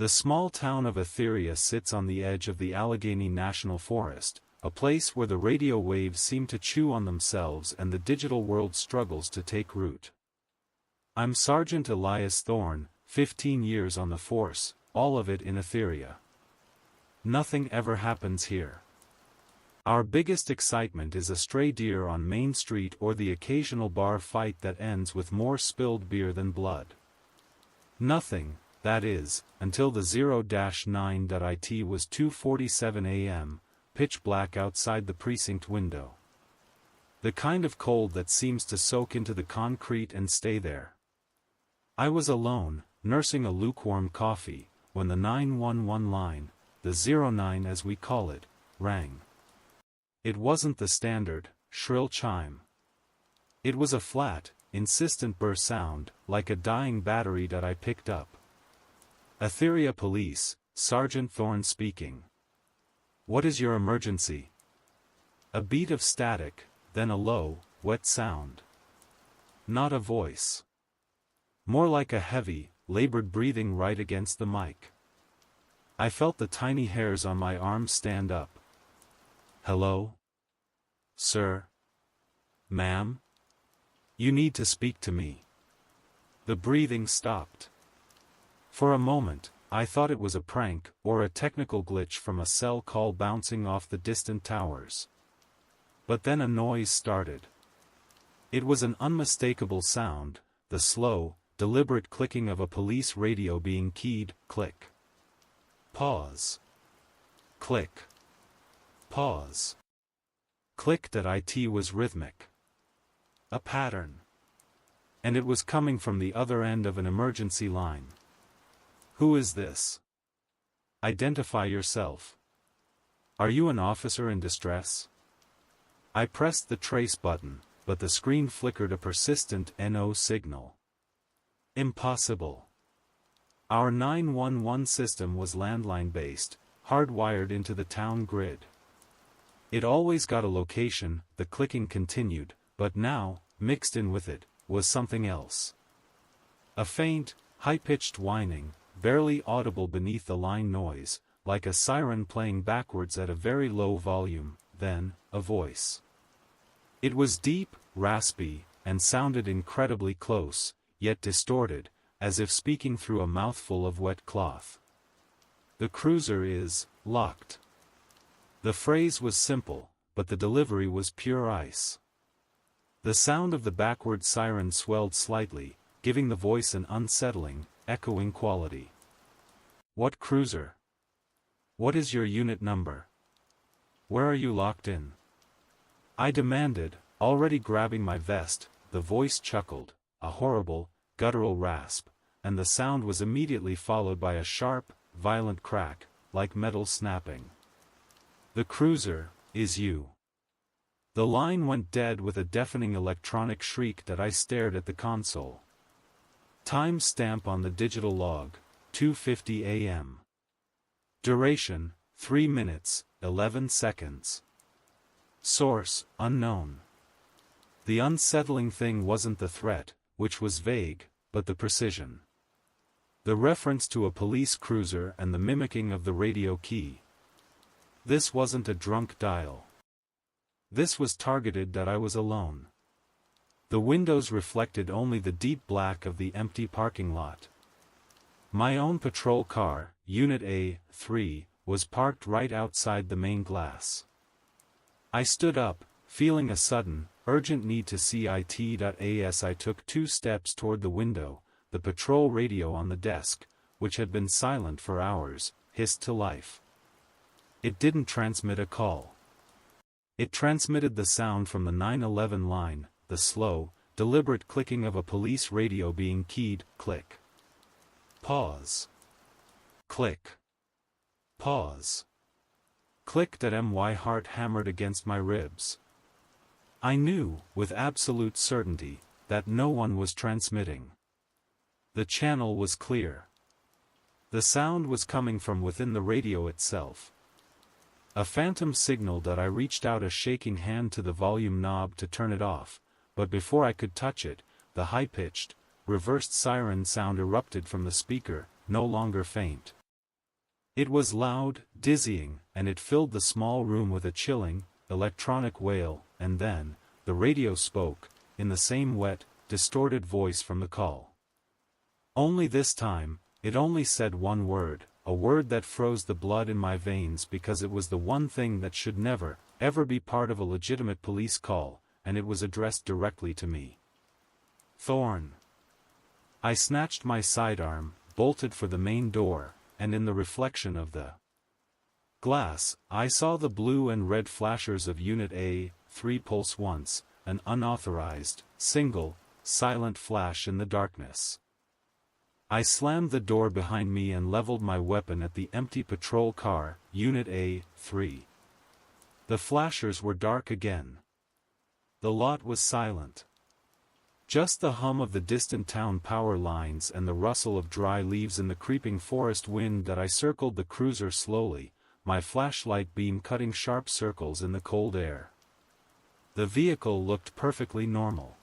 The small town of Atheria sits on the edge of the Allegheny National Forest, a place where the radio waves seem to chew on themselves and the digital world struggles to take root. I'm Sergeant Elias Thorne, 15 years on the force, all of it in Atheria. Nothing ever happens here. Our biggest excitement is a stray deer on Main Street or the occasional bar fight that ends with more spilled beer than blood. Nothing, that is, until the 0-9.it was 2:47 a.m., pitch black outside the precinct window. The kind of cold that seems to soak into the concrete and stay there. I was alone, nursing a lukewarm coffee, when the 911 line, the 09 as we call it, rang. It wasn't the standard, shrill chime. It was a flat, insistent burr sound, like a dying battery that I picked up. Atheria Police, Sergeant Thorne speaking. What is your emergency? A beat of static, then a low, wet sound. Not a voice. More like a heavy, labored breathing right against the mic. I felt the tiny hairs on my arms stand up. Hello? Sir? Ma'am? You need to speak to me. The breathing stopped. For a moment, I thought it was a prank or a technical glitch from a cell call bouncing off the distant towers. But then a noise started. It was an unmistakable sound, the slow, deliberate clicking of a police radio being keyed, click. Pause. Click. Pause. Click.it was rhythmic. A pattern. And it was coming from the other end of an emergency line. Who is this? Identify yourself. Are you an officer in distress? I pressed the trace button, but the screen flickered a persistent NO signal. Impossible. Our 911 system was landline-based, hardwired into the town grid. It always got a location, the clicking continued, but now, mixed in with it, was something else. A faint, high-pitched whining, barely audible beneath the line noise, like a siren playing backwards at a very low volume, then, a voice. It was deep, raspy, and sounded incredibly close, yet distorted, as if speaking through a mouthful of wet cloth. The cruiser is locked. The phrase was simple, but the delivery was pure ice. The sound of the backward siren swelled slightly, giving the voice an unsettling, echoing quality. What cruiser? What is your unit number? Where are you locked in? I demanded, already grabbing my vest. The voice chuckled, a horrible, guttural rasp, and the sound was immediately followed by a sharp, violent crack, like metal snapping. The cruiser is you. The line went dead with a deafening electronic shriek that I stared at the console. Time stamp on the digital log, 2:50 a.m. Duration, 3 minutes, 11 seconds. Source, unknown. The unsettling thing wasn't the threat, which was vague, but the precision. The reference to a police cruiser and the mimicking of the radio key. This wasn't a drunk dial. This was targeted that I was alone. The windows reflected only the deep black of the empty parking lot. My own patrol car, Unit A3, was parked right outside the main glass. I stood up, feeling a sudden, urgent need to see it. As I took 2 steps toward the window, the patrol radio on the desk, which had been silent for hours, hissed to life. It didn't transmit a call. It transmitted the sound from the 911 line, the slow, deliberate clicking of a police radio being keyed, click. Pause. Click. Pause. Click.my heart hammered against my ribs. I knew, with absolute certainty, that no one was transmitting. The channel was clear. The sound was coming from within the radio itself. A phantom signal that I reached out a shaking hand to the volume knob to turn it off, but before I could touch it, the high-pitched, reversed siren sound erupted from the speaker, no longer faint. It was loud, dizzying, and it filled the small room with a chilling, electronic wail, and then, the radio spoke, in the same wet, distorted voice from the call. Only this time, it only said one word, a word that froze the blood in my veins because it was the one thing that should never, ever be part of a legitimate police call, and it was addressed directly to me. Thorne. I snatched my sidearm, bolted for the main door, and in the reflection of the glass, I saw the blue and red flashers of Unit A3 pulse once, an unauthorized, single, silent flash in the darkness. I slammed the door behind me and leveled my weapon at the empty patrol car, Unit A3. The flashers were dark again. The lot was silent. Just the hum of the distant town power lines and the rustle of dry leaves in the creeping forest wind that I circled the cruiser slowly, my flashlight beam cutting sharp circles in the cold air. The vehicle looked perfectly normal.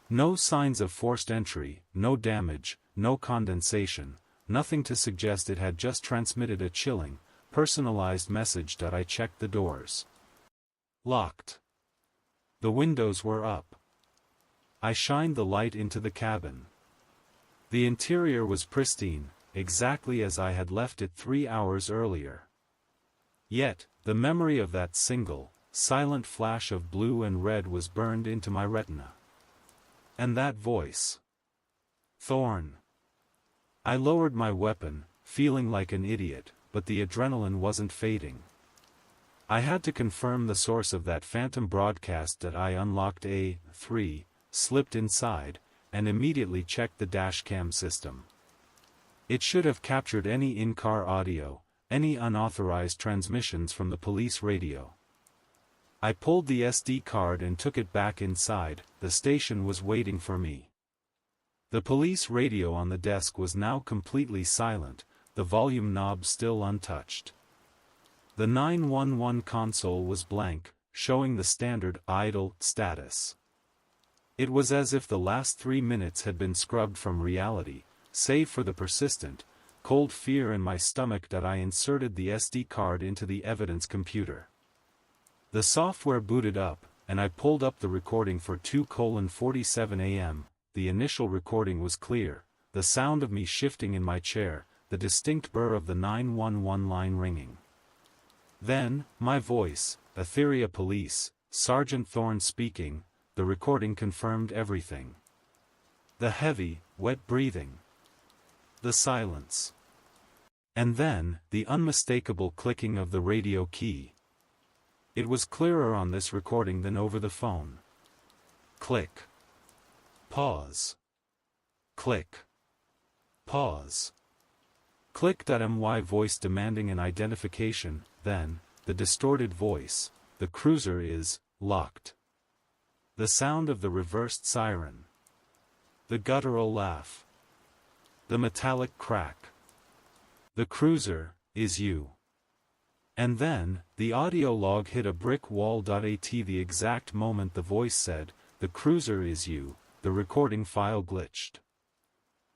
No signs of forced entry, no damage, no condensation, nothing to suggest it had just transmitted a chilling, personalized message that I checked the doors. Locked. The windows were up. I shined the light into the cabin. The interior was pristine, exactly as I had left it 3 hours earlier. Yet, the memory of that single, silent flash of blue and red was burned into my retina. And that voice. Thorne. I lowered my weapon, feeling like an idiot, but the adrenaline wasn't fading. I had to confirm the source of that phantom broadcast that I unlocked A3, slipped inside, and immediately checked the dashcam system. It should have captured any in-car audio, any unauthorized transmissions from the police radio. I pulled the SD card and took it back inside. The station was waiting for me. The police radio on the desk was now completely silent, the volume knob still untouched. The 911 console was blank, showing the standard idle status. It was as if the last 3 minutes had been scrubbed from reality, save for the persistent, cold fear in my stomach that I inserted the SD card into the evidence computer. The software booted up, and I pulled up the recording for 2:47 a.m. The initial recording was clear, the sound of me shifting in my chair, the distinct burr of the 911 line ringing. Then, my voice, Atheria Police, Sergeant Thorne speaking. The recording confirmed everything. The heavy, wet breathing. The silence. And then, the unmistakable clicking of the radio key. It was clearer on this recording than over the phone. Click. Pause. Click. Pause. Click.my voice demanding an identification, then, the distorted voice, the cruiser is locked. The sound of the reversed siren. The guttural laugh. The metallic crack. The cruiser is you. And then, the audio log hit a brick wall.at the exact moment the voice said, "The cruiser is you." The recording file glitched.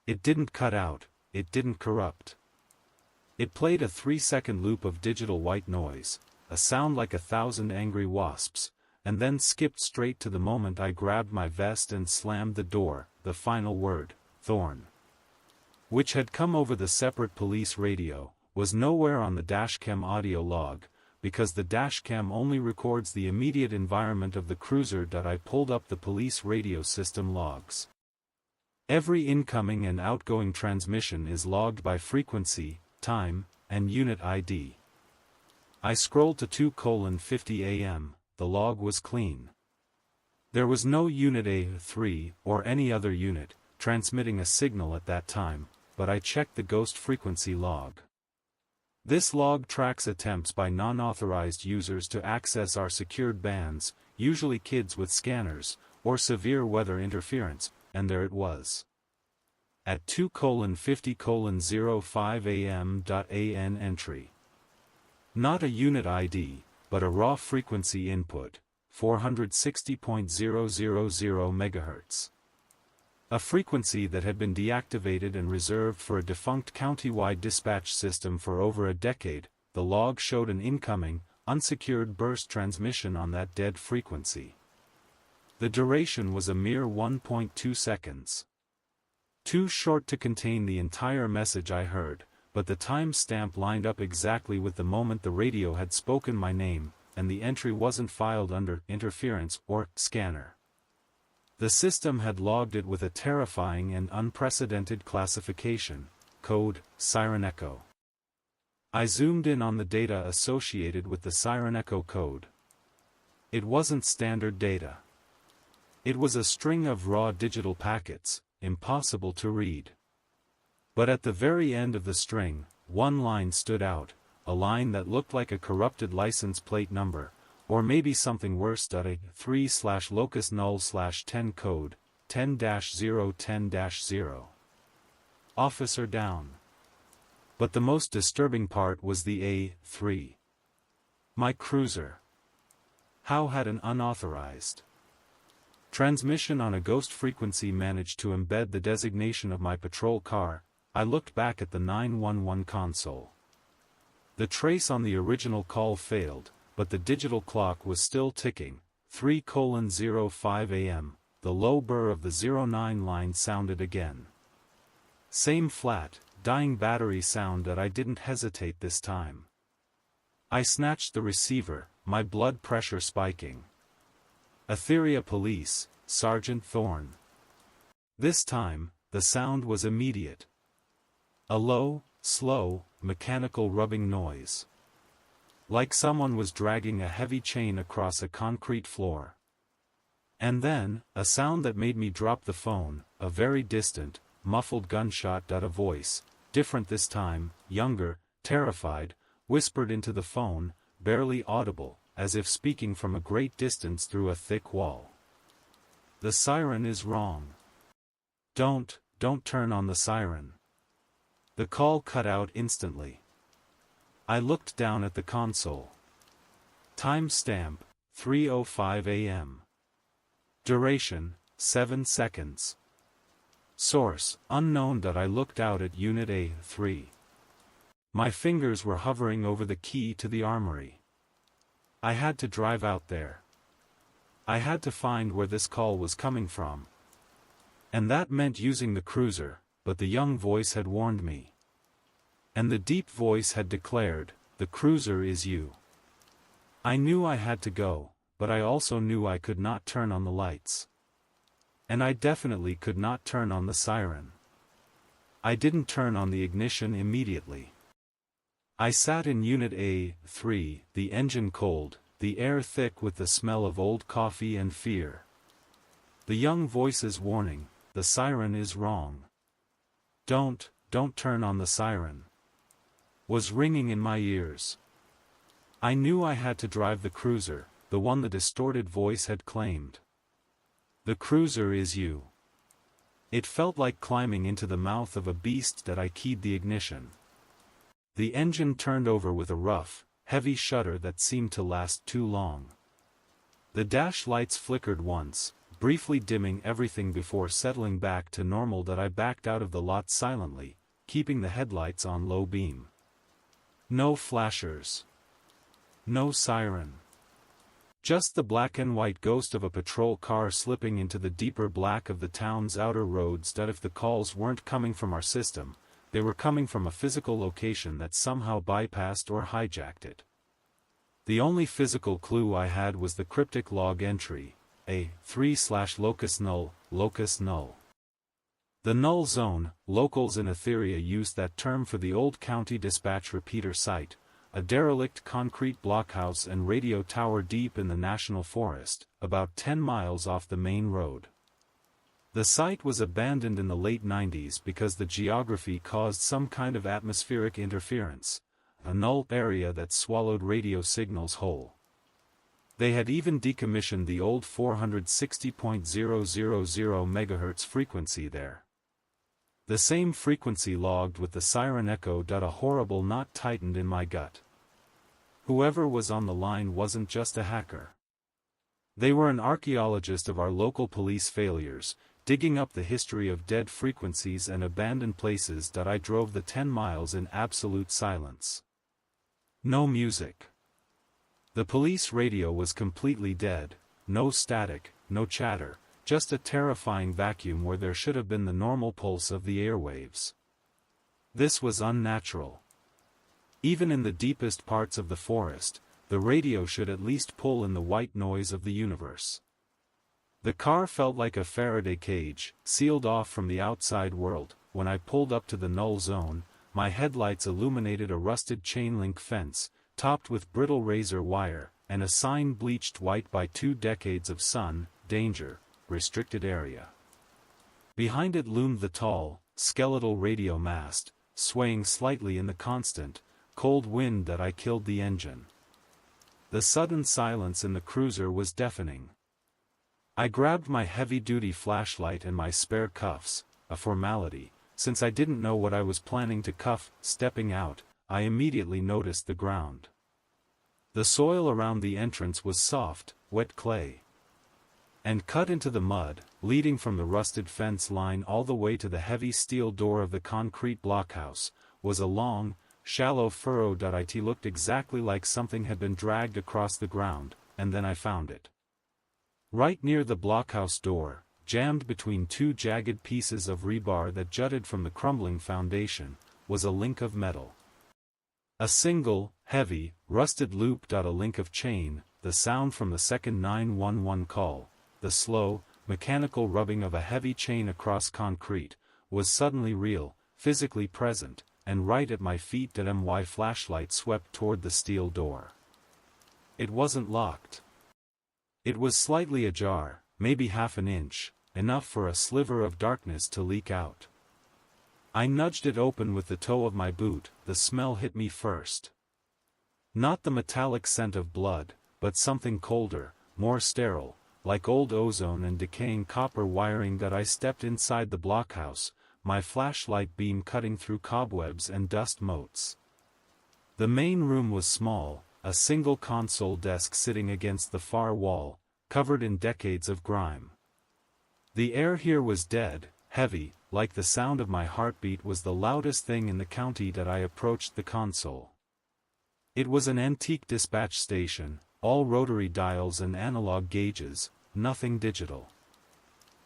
It didn't cut out, it didn't corrupt. It played a 3-second loop of digital white noise, a sound like 1,000 angry wasps, and then skipped straight to the moment I grabbed my vest and slammed the door, the final word, Thorne, which had come over the separate police radio, was nowhere on the dashcam audio log, because the dashcam only records the immediate environment of the cruiser. I pulled up the police radio system logs. Every incoming and outgoing transmission is logged by frequency, time, and unit ID. I scrolled to 2:50 a.m. The log was clean. There was no Unit A3, or any other unit, transmitting a signal at that time, but I checked the ghost frequency log. This log tracks attempts by non-authorized users to access our secured bands, usually kids with scanners, or severe weather interference, and there it was. At 2:50:05 a.m.an entry. Not a unit ID, but a raw frequency input, 460.000 MHz. A frequency that had been deactivated and reserved for a defunct county-wide dispatch system for over a decade. The log showed an incoming, unsecured burst transmission on that dead frequency. The duration was a mere 1.2 seconds. Too short to contain the entire message I heard, but the time stamp lined up exactly with the moment the radio had spoken my name, and the entry wasn't filed under interference or scanner. The system had logged it with a terrifying and unprecedented classification, code, Siren Echo. I zoomed in on the data associated with the Siren Echo code. It wasn't standard data. It was a string of raw digital packets, impossible to read. But at the very end of the string, one line stood out, a line that looked like a corrupted license plate number, or maybe something worse. A 3/locus null/10 code, 10-010-0. Officer down. But the most disturbing part was the A3. My cruiser. How had an unauthorized transmission on a ghost frequency managed to embed the designation of my patrol car? I looked back at the 911 console. The trace on the original call failed, but the digital clock was still ticking. 3:05 a.m., the low burr of the 09 line sounded again. Same flat, dying battery sound that I didn't hesitate this time. I snatched the receiver, my blood pressure spiking. Atheria Police, Sergeant Thorne. This time, the sound was immediate. A low, slow, mechanical rubbing noise. Like someone was dragging a heavy chain across a concrete floor. And then, a sound that made me drop the phone, a very distant, muffled gunshot. A voice, different this time, younger, terrified, whispered into the phone, barely audible, as if speaking from a great distance through a thick wall. The siren is wrong. Don't turn on the siren. The call cut out instantly. I looked down at the console. Time stamp, 3:05 a.m. Duration, 7 seconds. Source, unknown. I looked out at Unit A3. My fingers were hovering over the key to the armory. I had to drive out there. I had to find where this call was coming from. And that meant using the cruiser, but the young voice had warned me. And the deep voice had declared, "The cruiser is you." I knew I had to go, but I also knew I could not turn on the lights. And I definitely could not turn on the siren. I didn't turn on the ignition immediately. I sat in Unit A3, the engine cold, the air thick with the smell of old coffee and fear. The young voice's warning, "The siren is wrong. Don't turn on the siren," was ringing in my ears. I knew I had to drive the cruiser, the one the distorted voice had claimed. The cruiser is you. It felt like climbing into the mouth of a beast. That I keyed the ignition. The engine turned over with a rough, heavy shudder that seemed to last too long. The dash lights flickered once, briefly dimming everything before settling back to normal. That I backed out of the lot silently, keeping the headlights on low beam. No flashers. No siren. Just the black and white ghost of a patrol car slipping into the deeper black of the town's outer roads. That if the calls weren't coming from our system, they were coming from a physical location that somehow bypassed or hijacked it. The only physical clue I had was the cryptic log entry, a 3/locus null. The null zone. Locals in Atheria used that term for the old county dispatch repeater site, a derelict concrete blockhouse and radio tower deep in the national forest, about 10 miles off the main road. The site was abandoned in the late 90s because the geography caused some kind of atmospheric interference, a null area that swallowed radio signals whole. They had even decommissioned the old 460.000 MHz frequency there. The same frequency logged with the siren echo. A horrible knot tightened in my gut. Whoever was on the line wasn't just a hacker. They were an archaeologist of our local police failures, digging up the history of dead frequencies and abandoned places. I drove the 10 miles in absolute silence. No music. The police radio was completely dead, no static, no chatter, just a terrifying vacuum where there should have been the normal pulse of the airwaves. This was unnatural. Even in the deepest parts of the forest, the radio should at least pull in the white noise of the universe. The car felt like a Faraday cage, sealed off from the outside world. When I pulled up to the null zone, my headlights illuminated a rusted chain-link fence, topped with brittle razor wire, and a sign bleached white by 2 decades of sun, danger, restricted area. Behind it loomed the tall, skeletal radio mast, swaying slightly in the constant, cold wind that I killed the engine. The sudden silence in the cruiser was deafening. I grabbed my heavy-duty flashlight and my spare cuffs, a formality, since I didn't know what I was planning to cuff. Stepping out, I immediately noticed the ground. The soil around the entrance was soft, wet clay. And cut into the mud, leading from the rusted fence line all the way to the heavy steel door of the concrete blockhouse, was a long, shallow furrow. It looked exactly like something had been dragged across the ground, and then I found it. Right near the blockhouse door, jammed between 2 jagged pieces of rebar that jutted from the crumbling foundation, was a link of metal. A single, heavy, rusted loop. A link of chain, the sound from the second 911 call, the slow, mechanical rubbing of a heavy chain across concrete, was suddenly real, physically present, and right at my feet. My flashlight swept toward the steel door. It wasn't locked. It was slightly ajar, maybe half an inch, enough for a sliver of darkness to leak out. I nudged it open with the toe of my boot. The smell hit me first. Not the metallic scent of blood, but something colder, more sterile, like old ozone and decaying copper wiring. I stepped inside the blockhouse, my flashlight beam cutting through cobwebs and dust motes. The main room was small, a single console desk sitting against the far wall, covered in decades of grime. The air here was dead, heavy, like the sound of my heartbeat was the loudest thing in the county. I approached the console. It was an antique dispatch station, all rotary dials and analog gauges, nothing digital.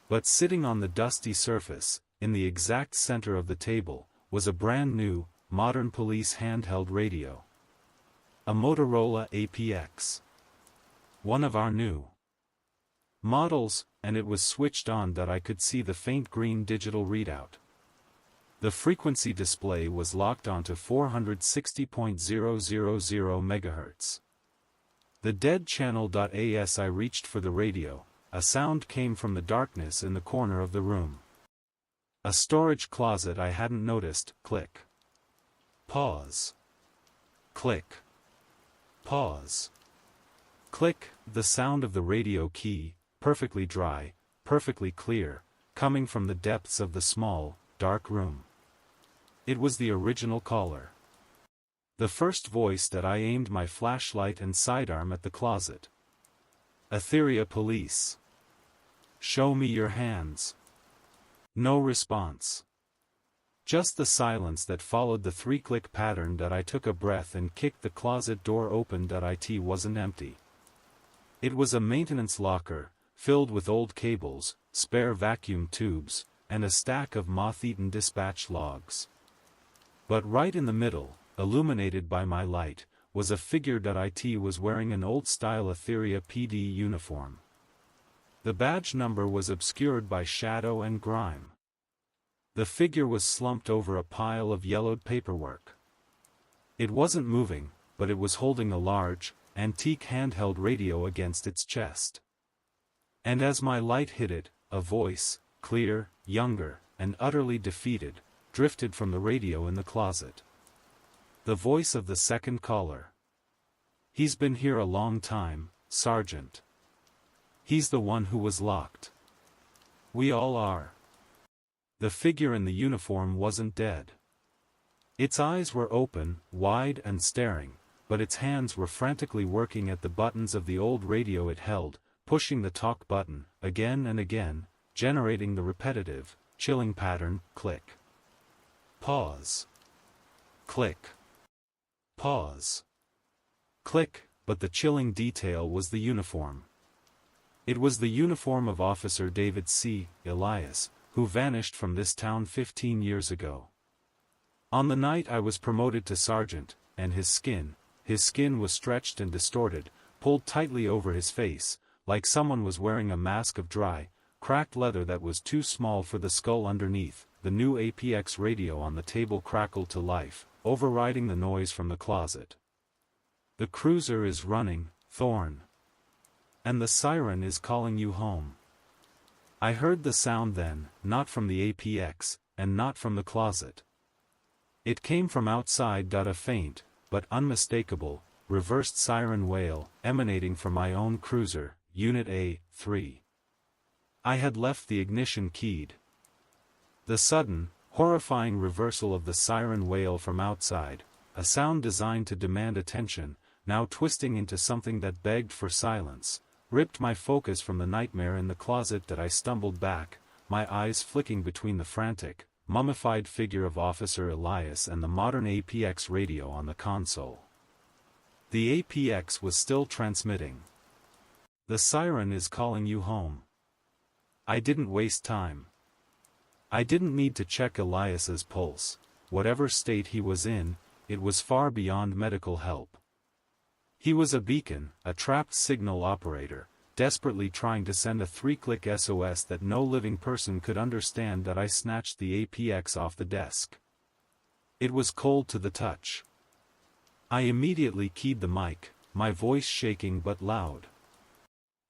But sitting on the dusty surface, in the exact center of the table, was a brand new, modern police handheld radio. A Motorola APX. One of our new models, and it was switched on. I could see the faint green digital readout. The frequency display was locked onto 460.000 MHz. The dead channel. As I reached for the radio, a sound came from the darkness in the corner of the room. A storage closet I hadn't noticed. Click. Pause. Click. Pause. Click. The sound of the radio key, perfectly dry, perfectly clear, coming from the depths of the small, dark room. It was the original caller. The first voice. I aimed my flashlight and sidearm at the closet. Atheria police. Show me your hands. No response. Just the silence that followed the 3-click pattern. I took a breath and kicked the closet door open. It wasn't empty. It was a maintenance locker, filled with old cables, spare vacuum tubes, and a stack of moth-eaten dispatch logs. But right in the middle, illuminated by my light, was a figure. It was wearing an old-style Atheria PD uniform. The badge number was obscured by shadow and grime. The figure was slumped over a pile of yellowed paperwork. It wasn't moving, but it was holding a large, antique handheld radio against its chest. And as my light hit it, a voice, clear, younger, and utterly defeated, drifted from the radio in the closet. The voice of the second caller. He's been here a long time, Sergeant. He's the one who was locked. We all are. The figure in the uniform wasn't dead. Its eyes were open, wide and staring, but its hands were frantically working at the buttons of the old radio it held, pushing the talk button, again and again, generating the repetitive, chilling pattern, click. Pause. Click. Pause. Click, but the chilling detail was the uniform. It was the uniform of Officer David C. Elias, who vanished from this town 15 years ago. On the night I was promoted to sergeant, and his skin was stretched and distorted, pulled tightly over his face, like someone was wearing a mask of dry, cracked leather that was too small for the skull underneath. The new APX radio on the table crackled to life, overriding the noise from the closet. The cruiser is running, Thorne. And the siren is calling you home. I heard the sound then, not from the APX, and not from the closet. It came from outside. A faint, but unmistakable, reversed siren wail, emanating from my own cruiser, Unit A3. I had left the ignition keyed. The sudden, horrifying reversal of the siren wail from outside, a sound designed to demand attention, now twisting into something that begged for silence, ripped my focus from the nightmare in the closet. That I stumbled back, my eyes flicking between the frantic, mummified figure of Officer Elias and the modern APX radio on the console. The APX was still transmitting. The siren is calling you home. I didn't waste time. I didn't need to check Elias's pulse. Whatever state he was in, it was far beyond medical help. He was a beacon, a trapped signal operator, desperately trying to send a 3-click SOS that no living person could understand. That I snatched the APX off the desk. It was cold to the touch. I immediately keyed the mic, my voice shaking but loud.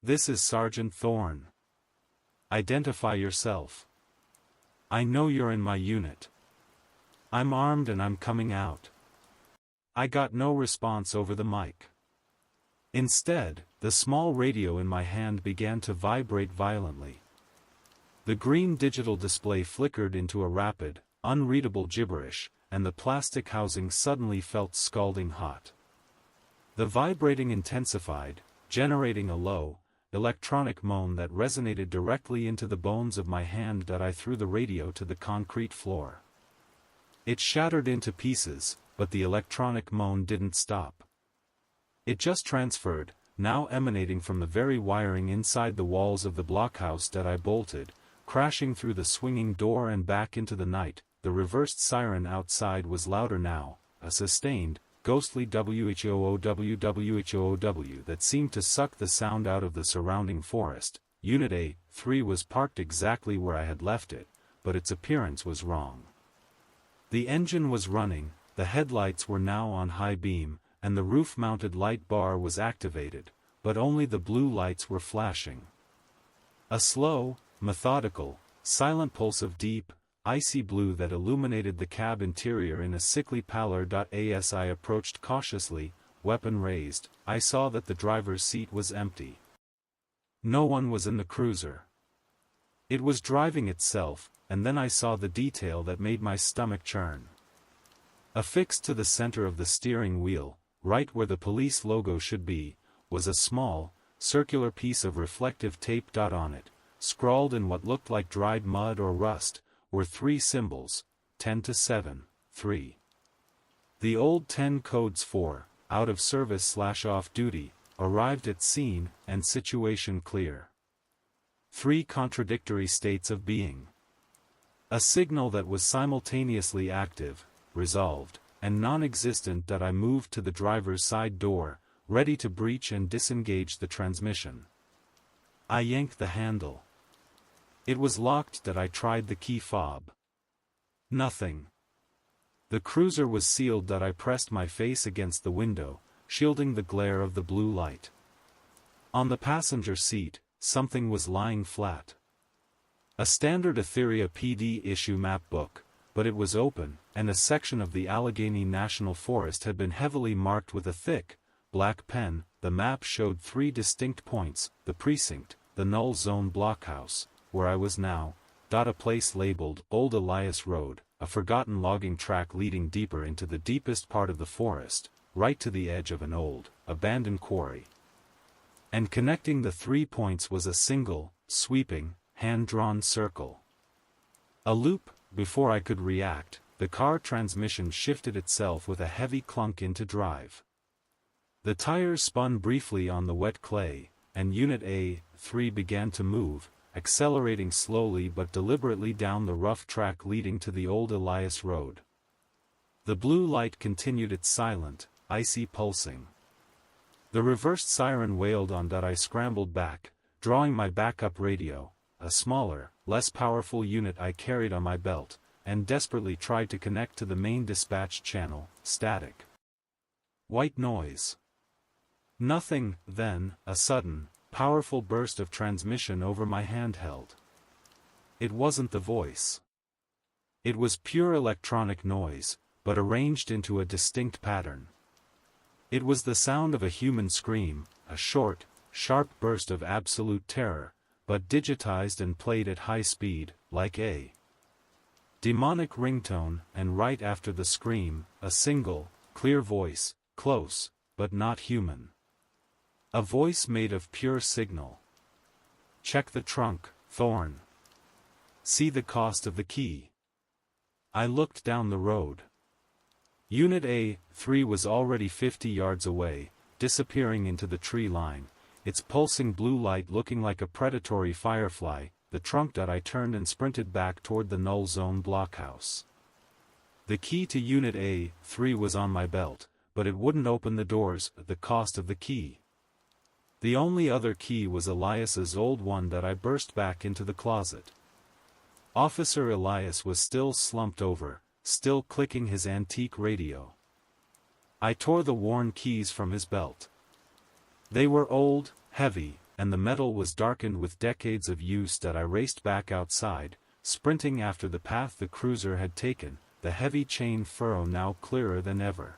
This is Sergeant Thorne. Identify yourself. I know you're in my unit. I'm armed and I'm coming out. I got no response over the mic. Instead, the small radio in my hand began to vibrate violently. The green digital display flickered into a rapid, unreadable gibberish, and the plastic housing suddenly felt scalding hot. The vibrating intensified, generating a low, electronic moan that resonated directly into the bones of my hand. That I threw the radio to the concrete floor. It shattered into pieces, but the electronic moan didn't stop. It just transferred, now emanating from the very wiring inside the walls of the blockhouse. That I bolted, crashing through the swinging door and back into the night. The reversed siren outside was louder now, a sustained, ghostly whoow that seemed to suck the sound out of the surrounding forest. Unit A3 was parked exactly where I had left it, but its appearance was wrong. The engine was running, the headlights were now on high beam, and the roof-mounted light bar was activated, but only the blue lights were flashing. A slow, methodical, silent pulse of deep, icy blue that illuminated the cab interior in a sickly pallor. As I approached cautiously, weapon raised, I saw that the driver's seat was empty. No one was in the cruiser. It was driving itself, and then I saw the detail that made my stomach churn. Affixed to the center of the steering wheel, right where the police logo should be, was a small, circular piece of reflective tape. On it, scrawled in what looked like dried mud or rust, were 3 symbols, 10 to 7, 3. The old 10 codes for, out of service/off duty, arrived at scene, and situation clear. 3 contradictory states of being. A signal that was simultaneously active, resolved, and non-existent. I moved to the driver's side door, ready to breach and disengage the transmission. I yanked the handle. It was locked. I tried the key fob. Nothing. The cruiser was sealed. I pressed my face against the window, shielding the glare of the blue light. On the passenger seat, something was lying flat. A standard Atheria PD issue map book, but it was open, and a section of the Allegheny National Forest had been heavily marked with a thick, black pen. The map showed 3 distinct points: the precinct, the null zone blockhouse, where I was now, a place labeled Old Elias Road, a forgotten logging track leading deeper into the deepest part of the forest, right to the edge of an old, abandoned quarry. And connecting the 3 points was a single, sweeping, hand-drawn circle. A loop. Before I could react, the car transmission shifted itself with a heavy clunk into drive. The tires spun briefly on the wet clay, and Unit A3 began to move, accelerating slowly but deliberately down the rough track leading to the old Elias road. The blue light continued its silent, icy pulsing. The reversed siren wailed on. I scrambled back, drawing my backup radio, a smaller, less powerful unit I carried on my belt, and desperately tried to connect to the main dispatch channel. Static. White noise. Nothing. Then, a sudden, powerful burst of transmission over my handheld. It wasn't the voice. It was pure electronic noise, but arranged into a distinct pattern. It was the sound of a human scream, a short, sharp burst of absolute terror, but digitized and played at high speed, like a demonic ringtone, and right after the scream, a single, clear voice, close, but not human. A voice made of pure signal. Check the trunk, Thorne. See the cost of the key. I looked down the road. Unit A3 was already 50 yards away, disappearing into the tree line, its pulsing blue light looking like a predatory firefly. The trunk. I turned and sprinted back toward the null zone blockhouse. The key to Unit A3 was on my belt, but it wouldn't open the doors. The cost of the key. The only other key was Elias's old one. I burst back into the closet. Officer Elias was still slumped over, still clicking his antique radio. I tore the worn keys from his belt. They were old, heavy, and the metal was darkened with decades of use. I raced back outside, sprinting after the path the cruiser had taken, the heavy chain furrow now clearer than ever.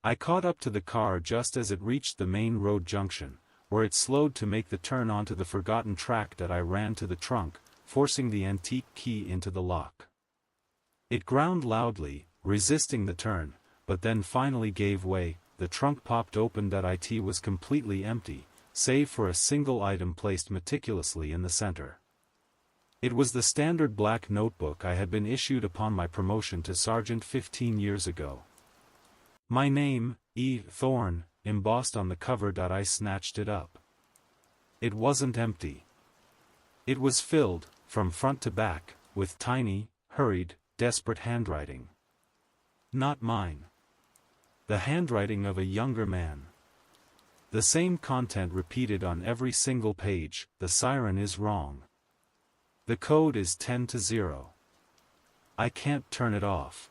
I caught up to the car just as it reached the main road junction, where it slowed to make the turn onto the forgotten track. I ran to the trunk, forcing the antique key into the lock. It ground loudly, resisting the turn, but then finally gave way. The trunk popped open. It was completely empty, save for a single item placed meticulously in the center. It was the standard black notebook I had been issued upon my promotion to sergeant 15 years ago. My name, E. Thorne, embossed on the cover. I snatched it up. It wasn't empty. It was filled, from front to back, with tiny, hurried, desperate handwriting. Not mine. The handwriting of a younger man. The same content repeated on every single page. The siren is wrong. The code is 10-0. I can't turn it off.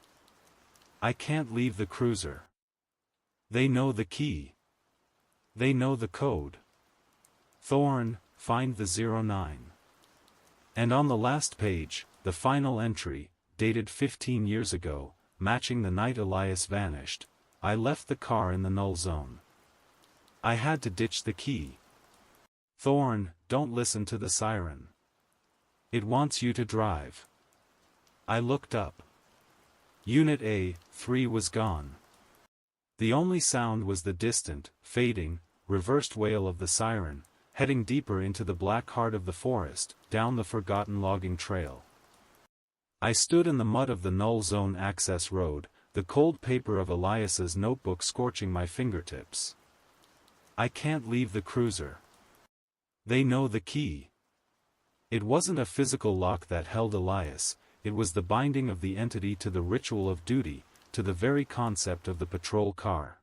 I can't leave the cruiser. They know the key. They know the code. Thorne, find the 09. And on the last page, the final entry, dated 15 years ago, matching the night Elias vanished. I left the car in the null zone. I had to ditch the key. Thorne, don't listen to the siren. It wants you to drive. I looked up. Unit A3 was gone. The only sound was the distant, fading, reversed wail of the siren, heading deeper into the black heart of the forest, down the forgotten logging trail. I stood in the mud of the null zone access road, the cold paper of Elias's notebook scorching my fingertips. I can't leave the cruiser. They know the key. It wasn't a physical lock that held Elias, it was the binding of the entity to the ritual of duty, to the very concept of the patrol car.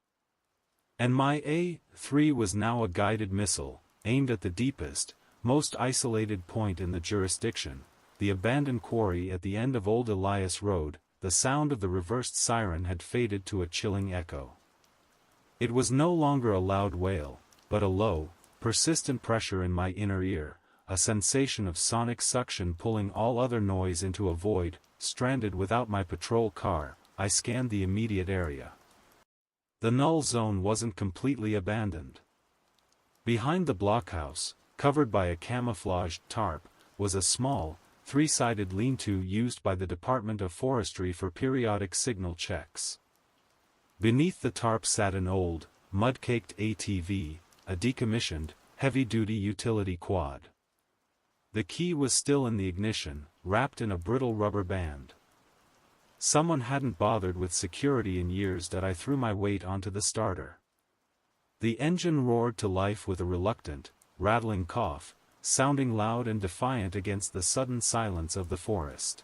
And my A3 was now a guided missile, aimed at the deepest, most isolated point in the jurisdiction, the abandoned quarry at the end of old Elias Road. The sound of the reversed siren had faded to a chilling echo. It was no longer a loud wail, but a low, persistent pressure in my inner ear, a sensation of sonic suction pulling all other noise into a void. Stranded without my patrol car, I scanned the immediate area. The null zone wasn't completely abandoned. Behind the blockhouse, covered by a camouflaged tarp, was a small, three-sided lean-to used by the Department of Forestry for periodic signal checks. Beneath the tarp sat an old, mud-caked ATV, a decommissioned, heavy-duty utility quad. The key was still in the ignition, wrapped in a brittle rubber band. Someone hadn't bothered with security in years that I threw my weight onto the starter. The engine roared to life with a reluctant, rattling cough, sounding loud and defiant against the sudden silence of the forest.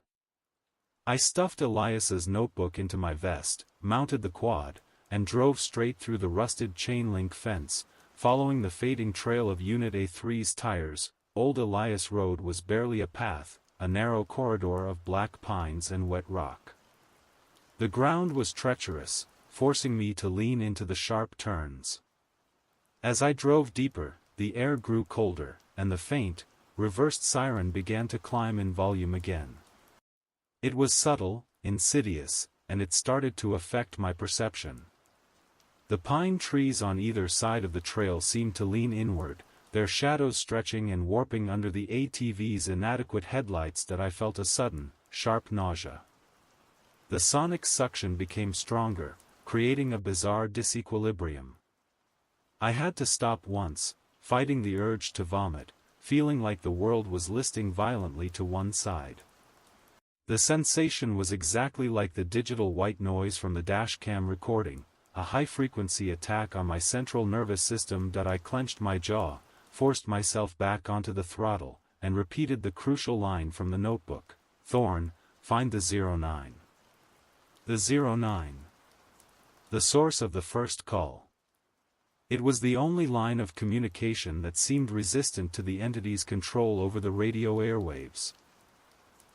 I stuffed Elias's notebook into my vest, mounted the quad, and drove straight through the rusted chain-link fence, following the fading trail of Unit A3's tires. Old Elias Road was barely a path, a narrow corridor of black pines and wet rock. The ground was treacherous, forcing me to lean into the sharp turns. As I drove deeper, the air grew colder, and the faint, reversed siren began to climb in volume again. It was subtle, insidious, and it started to affect my perception. The pine trees on either side of the trail seemed to lean inward, their shadows stretching and warping under the ATV's inadequate headlights that I felt a sudden, sharp nausea. The sonic suction became stronger, creating a bizarre disequilibrium. I had to stop once, fighting the urge to vomit, feeling like the world was listing violently to one side. The sensation was exactly like the digital white noise from the dashcam recording, a high-frequency attack on my central nervous system that I clenched my jaw, forced myself back onto the throttle, and repeated the crucial line from the notebook, "Thorne, find the 09. The 09. The source of the first call. It was the only line of communication that seemed resistant to the entity's control over the radio airwaves.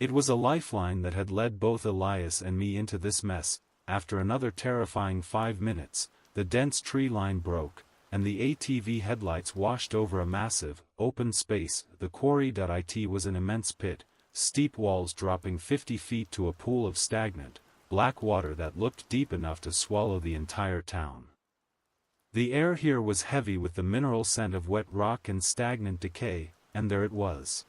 It was a lifeline that had led both Elias and me into this mess. After another terrifying 5 minutes, the dense tree line broke, and the ATV headlights washed over a massive, open space. The quarry.it was an immense pit, steep walls dropping 50 feet to a pool of stagnant, black water that looked deep enough to swallow the entire town. The air here was heavy with the mineral scent of wet rock and stagnant decay, and there it was.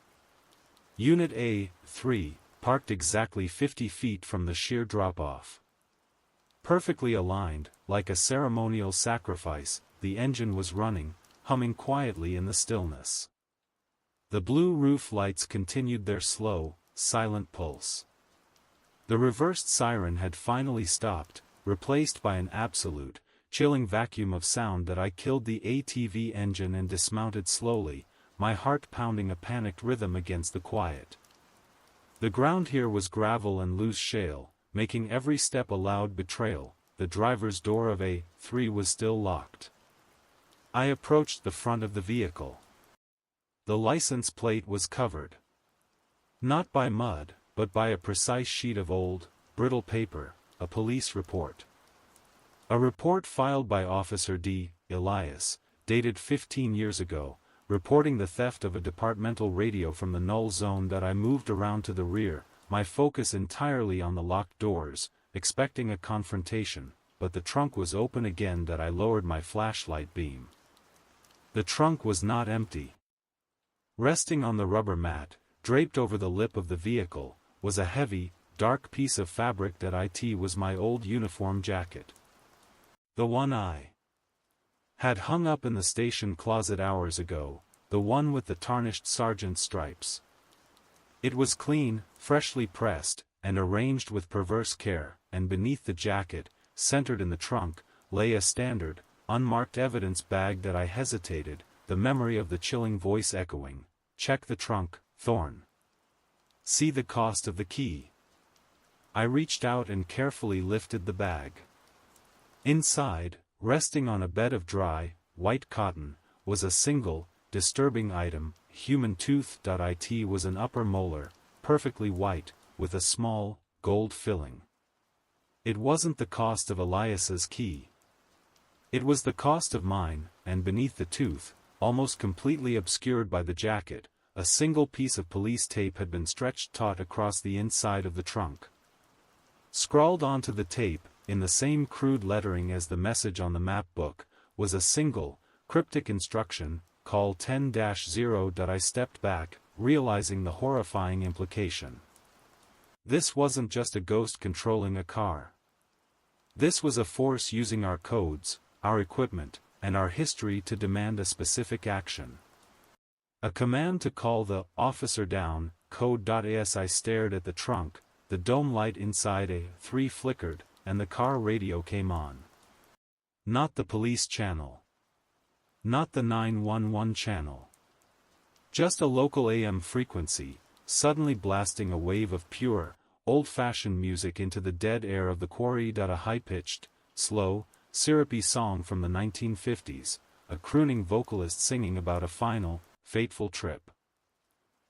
Unit A3, parked exactly 50 feet from the sheer drop-off. Perfectly aligned, like a ceremonial sacrifice, the engine was running, humming quietly in the stillness. The blue roof lights continued their slow, silent pulse. The reversed siren had finally stopped, replaced by an absolute, chilling vacuum of sound that I killed the ATV engine and dismounted slowly, my heart pounding a panicked rhythm against the quiet. The ground here was gravel and loose shale, making every step a loud betrayal. The driver's door of A3 was still locked. I approached the front of the vehicle. The license plate was covered. Not by mud, but by a precise sheet of old, brittle paper, a police report. A report filed by Officer D. Elias, dated 15 years ago, reporting the theft of a departmental radio from the null zone. That I moved around to the rear, my focus entirely on the locked doors, expecting a confrontation, but the trunk was open again. That I lowered my flashlight beam. The trunk was not empty. Resting on the rubber mat, draped over the lip of the vehicle, was a heavy, dark piece of fabric. That it was my old uniform jacket. The one I had hung up in the station closet hours ago, the one with the tarnished sergeant's stripes. It was clean, freshly pressed, and arranged with perverse care, and beneath the jacket, centered in the trunk, lay a standard, unmarked evidence bag. That I hesitated, the memory of the chilling voice echoing, "Check the trunk, Thorne. See the cost of the key." I reached out and carefully lifted the bag. Inside, resting on a bed of dry, white cotton, was a single, disturbing item. Human tooth. It was an upper molar, perfectly white, with a small, gold filling. It wasn't the cost of Elias's key. It was the cost of mine, and beneath the tooth, almost completely obscured by the jacket, a single piece of police tape had been stretched taut across the inside of the trunk. Scrawled onto the tape, in the same crude lettering as the message on the map book, was a single, cryptic instruction, "Call 10-0." I stepped back, realizing the horrifying implication. This wasn't just a ghost controlling a car. This was a force using our codes, our equipment, and our history to demand a specific action. A command to call the officer down code. As I stared at the trunk, the dome light inside A3 flickered, and the car radio came on. Not the police channel. Not the 911 channel. Just a local AM frequency, suddenly blasting a wave of pure, old-fashioned music into the dead air of the quarry. A high-pitched, slow, syrupy song from the 1950s, a crooning vocalist singing about a final, fateful trip.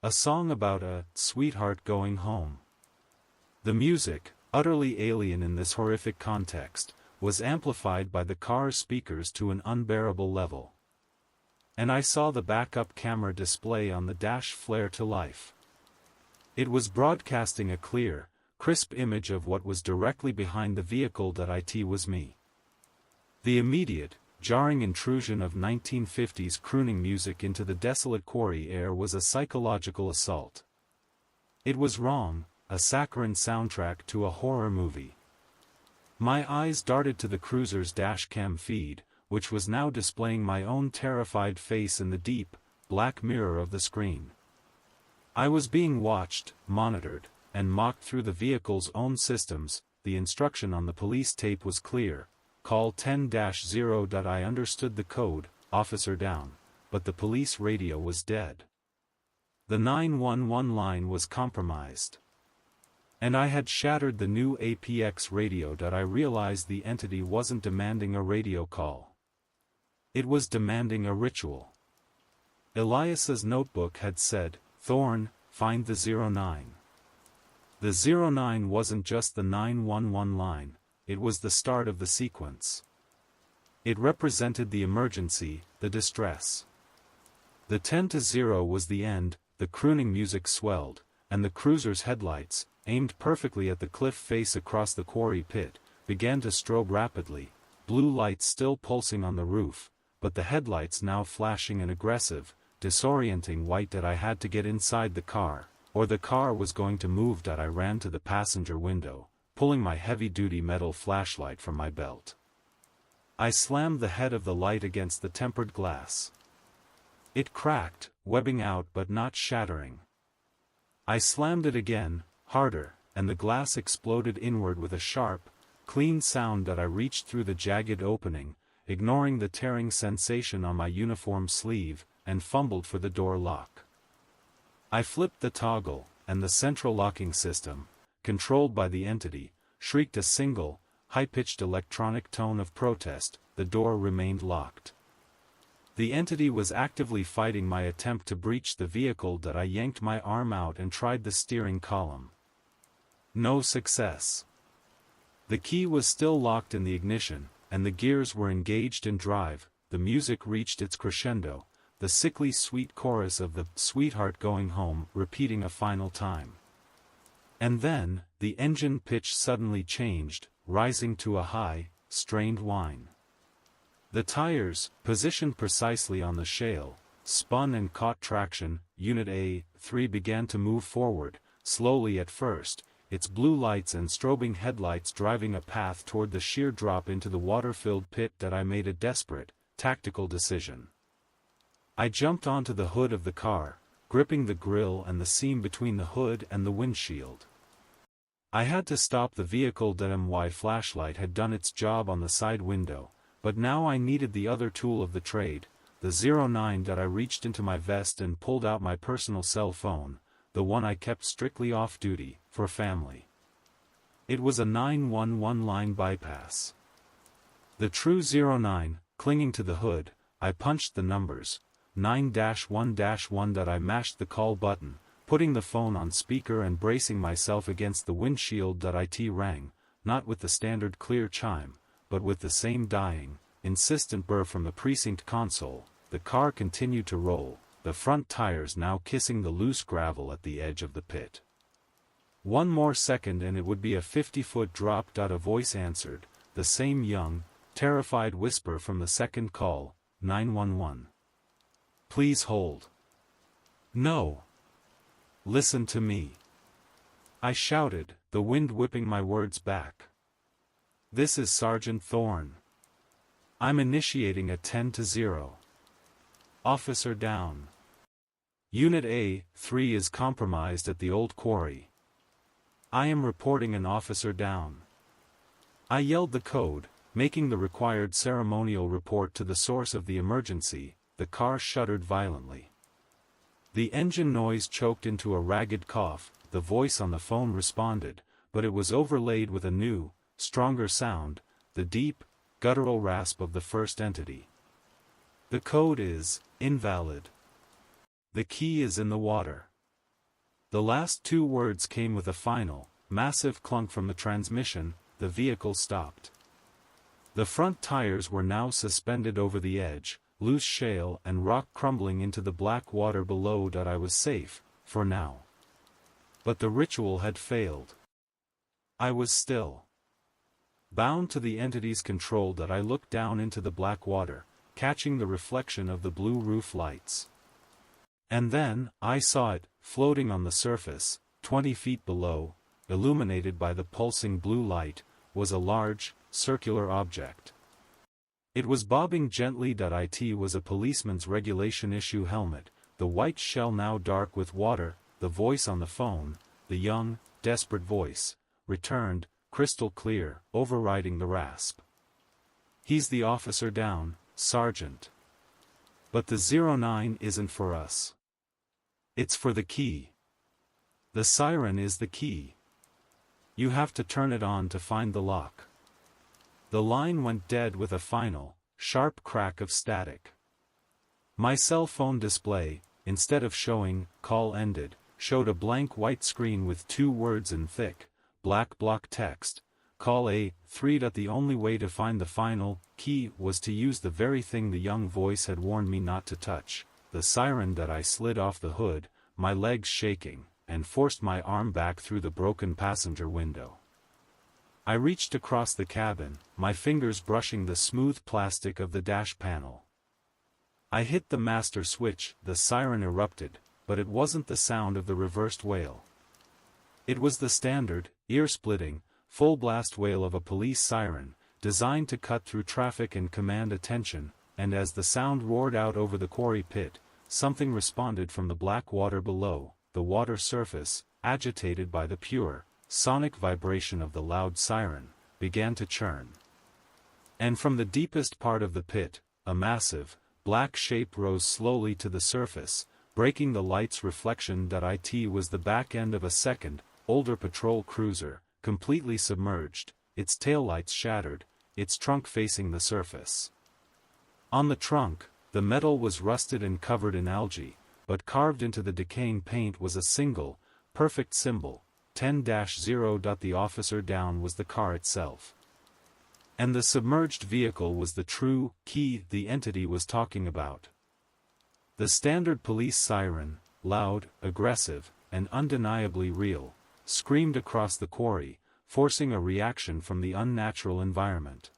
A song about a sweetheart going home. The music, utterly alien in this horrific context, was amplified by the car's speakers to an unbearable level. And I saw the backup camera display on the dash flare to life. It was broadcasting a clear, crisp image of what was directly behind the vehicle. It was me. The immediate, jarring intrusion of 1950s crooning music into the desolate quarry air was a psychological assault. It was wrong, a saccharine soundtrack to a horror movie. My eyes darted to the cruiser's dashcam feed, which was now displaying my own terrified face in the deep, black mirror of the screen. I was being watched, monitored, and mocked through the vehicle's own systems. The instruction on the police tape was clear: call 10-0. I understood the code, officer down, but the police radio was dead. The 911 line was compromised. And I had shattered the new APX radio. I realized the entity wasn't demanding a radio call. It was demanding a ritual. Elias's notebook had said, "Thorne, find the 09. The 09 wasn't just the 911 line, it was the start of the sequence. It represented the emergency, the distress. The 10-0 was the end. The crooning music swelled, and the cruiser's headlights, aimed perfectly at the cliff face across the quarry pit, began to strobe rapidly, blue lights still pulsing on the roof, but the headlights now flashing an aggressive, disorienting white. I had to get inside the car, or the car was going to move. I ran to the passenger window, pulling my heavy-duty metal flashlight from my belt. I slammed the head of the light against the tempered glass. It cracked, webbing out but not shattering. I slammed it again, harder, and the glass exploded inward with a sharp, clean sound. I reached through the jagged opening, ignoring the tearing sensation on my uniform sleeve, and fumbled for the door lock. I flipped the toggle, and the central locking system, controlled by the entity, shrieked a single, high-pitched electronic tone of protest. The door remained locked. The entity was actively fighting my attempt to breach the vehicle. I yanked my arm out and tried the steering column. No success. The key was still locked in the ignition, and the gears were engaged in drive. The music reached its crescendo, the sickly sweet chorus of the sweetheart going home repeating a final time. And then, the engine pitch suddenly changed, rising to a high, strained whine. The tires, positioned precisely on the shale, spun and caught traction. Unit A3 began to move forward, slowly at first, its blue lights and strobing headlights driving a path toward the sheer drop into the water-filled pit. I made a desperate, tactical decision. I jumped onto the hood of the car, gripping the grille and the seam between the hood and the windshield. I had to stop the vehicle. My flashlight had done its job on the side window, but now I needed the other tool of the trade, the 09. I reached into my vest and pulled out my personal cell phone, the one I kept strictly off-duty, for family. It was a 911 line bypass. The true 09, clinging to the hood, I punched the numbers, 9-1-1. I mashed the call button, putting the phone on speaker and bracing myself against the windshield. It rang, not with the standard clear chime, but with the same dying, insistent burr from the precinct console. The car continued to roll, the front tires now kissing the loose gravel at the edge of the pit. One more second and it would be a 50-foot drop. A voice answered, the same young, terrified whisper from the second call, 911. Please hold. No. Listen to me. I shouted, the wind whipping my words back. This is Sergeant Thorne. I'm initiating a 10-0. Officer down. Unit A3 is compromised at the old quarry. I am reporting an officer down. I yelled the code, making the required ceremonial report to the source of the emergency. The car shuddered violently. The engine noise choked into a ragged cough. The voice on the phone responded, but it was overlaid with a new, stronger sound, the deep, guttural rasp of the first entity. The code is invalid. The key is in the water. The last two words came with a final, massive clunk from the transmission. The vehicle stopped. The front tires were now suspended over the edge, loose shale and rock crumbling into the black water below. I was safe, for now. But the ritual had failed. I was still bound to the entity's control. I looked down into the black water, catching the reflection of the blue roof lights. And then, I saw it, floating on the surface, 20 feet below, illuminated by the pulsing blue light, was a large, circular object. It was bobbing gently. It was a policeman's regulation issue helmet, the white shell now dark with water. The voice on the phone, the young, desperate voice, returned, crystal clear, overriding the rasp. He's the officer down, Sergeant. But the 09 isn't for us. It's for the key. The siren is the key. You have to turn it on to find the lock. The line went dead with a final, sharp crack of static. My cell phone display, instead of showing, call ended, showed a blank white screen with two words in thick, black block text, call A3. The only way to find the final key was to use the very thing the young voice had warned me not to touch, the siren. I slid off the hood, my legs shaking, and forced my arm back through the broken passenger window. I reached across the cabin, my fingers brushing the smooth plastic of the dash panel. I hit the master switch. The siren erupted, but it wasn't the sound of the reversed wail. It was the standard, ear-splitting, full-blast wail of a police siren, designed to cut through traffic and command attention, and as the sound roared out over the quarry pit, something responded from the black water below. The water surface, agitated by the pure, sonic vibration of the loud siren, began to churn. And from the deepest part of the pit, a massive, black shape rose slowly to the surface, breaking the light's reflection. It was the back end of a second, older patrol cruiser, completely submerged, its taillights shattered, its trunk facing the surface. On the trunk, the metal was rusted and covered in algae, but carved into the decaying paint was a single, perfect symbol, 10-0. The officer down was the car itself. And the submerged vehicle was the true key the entity was talking about. The standard police siren, loud, aggressive, and undeniably real, screamed across the quarry, forcing a reaction from the unnatural environment.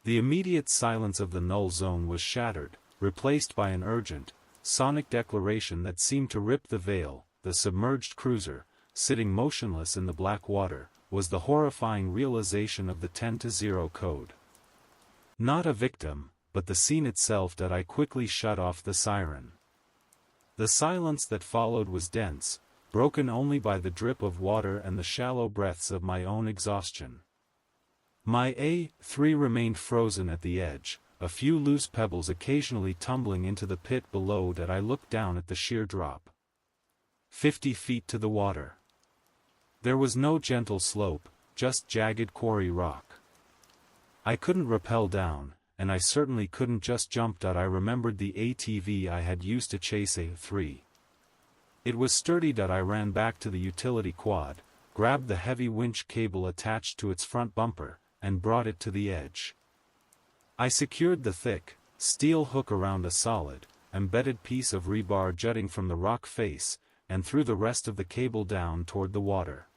The immediate silence of the null zone was shattered, replaced by an urgent, sonic declaration that seemed to rip the veil. The submerged cruiser, sitting motionless in the black water, was the horrifying realization of the 10-0 code. Not a victim, but the scene itself. I quickly shut off the siren. The silence that followed was dense, broken only by the drip of water and the shallow breaths of my own exhaustion. My A3 remained frozen at the edge, a few loose pebbles occasionally tumbling into the pit below. I looked down at the sheer drop. 50 feet to the water. There was no gentle slope, just jagged quarry rock. I couldn't rappel down, and I certainly couldn't just jump. I remembered the ATV I had used to chase A3. It was sturdy. I ran back to the utility quad, grabbed the heavy winch cable attached to its front bumper, and brought it to the edge. I secured the thick, steel hook around a solid, embedded piece of rebar jutting from the rock face, and threw the rest of the cable down toward the water.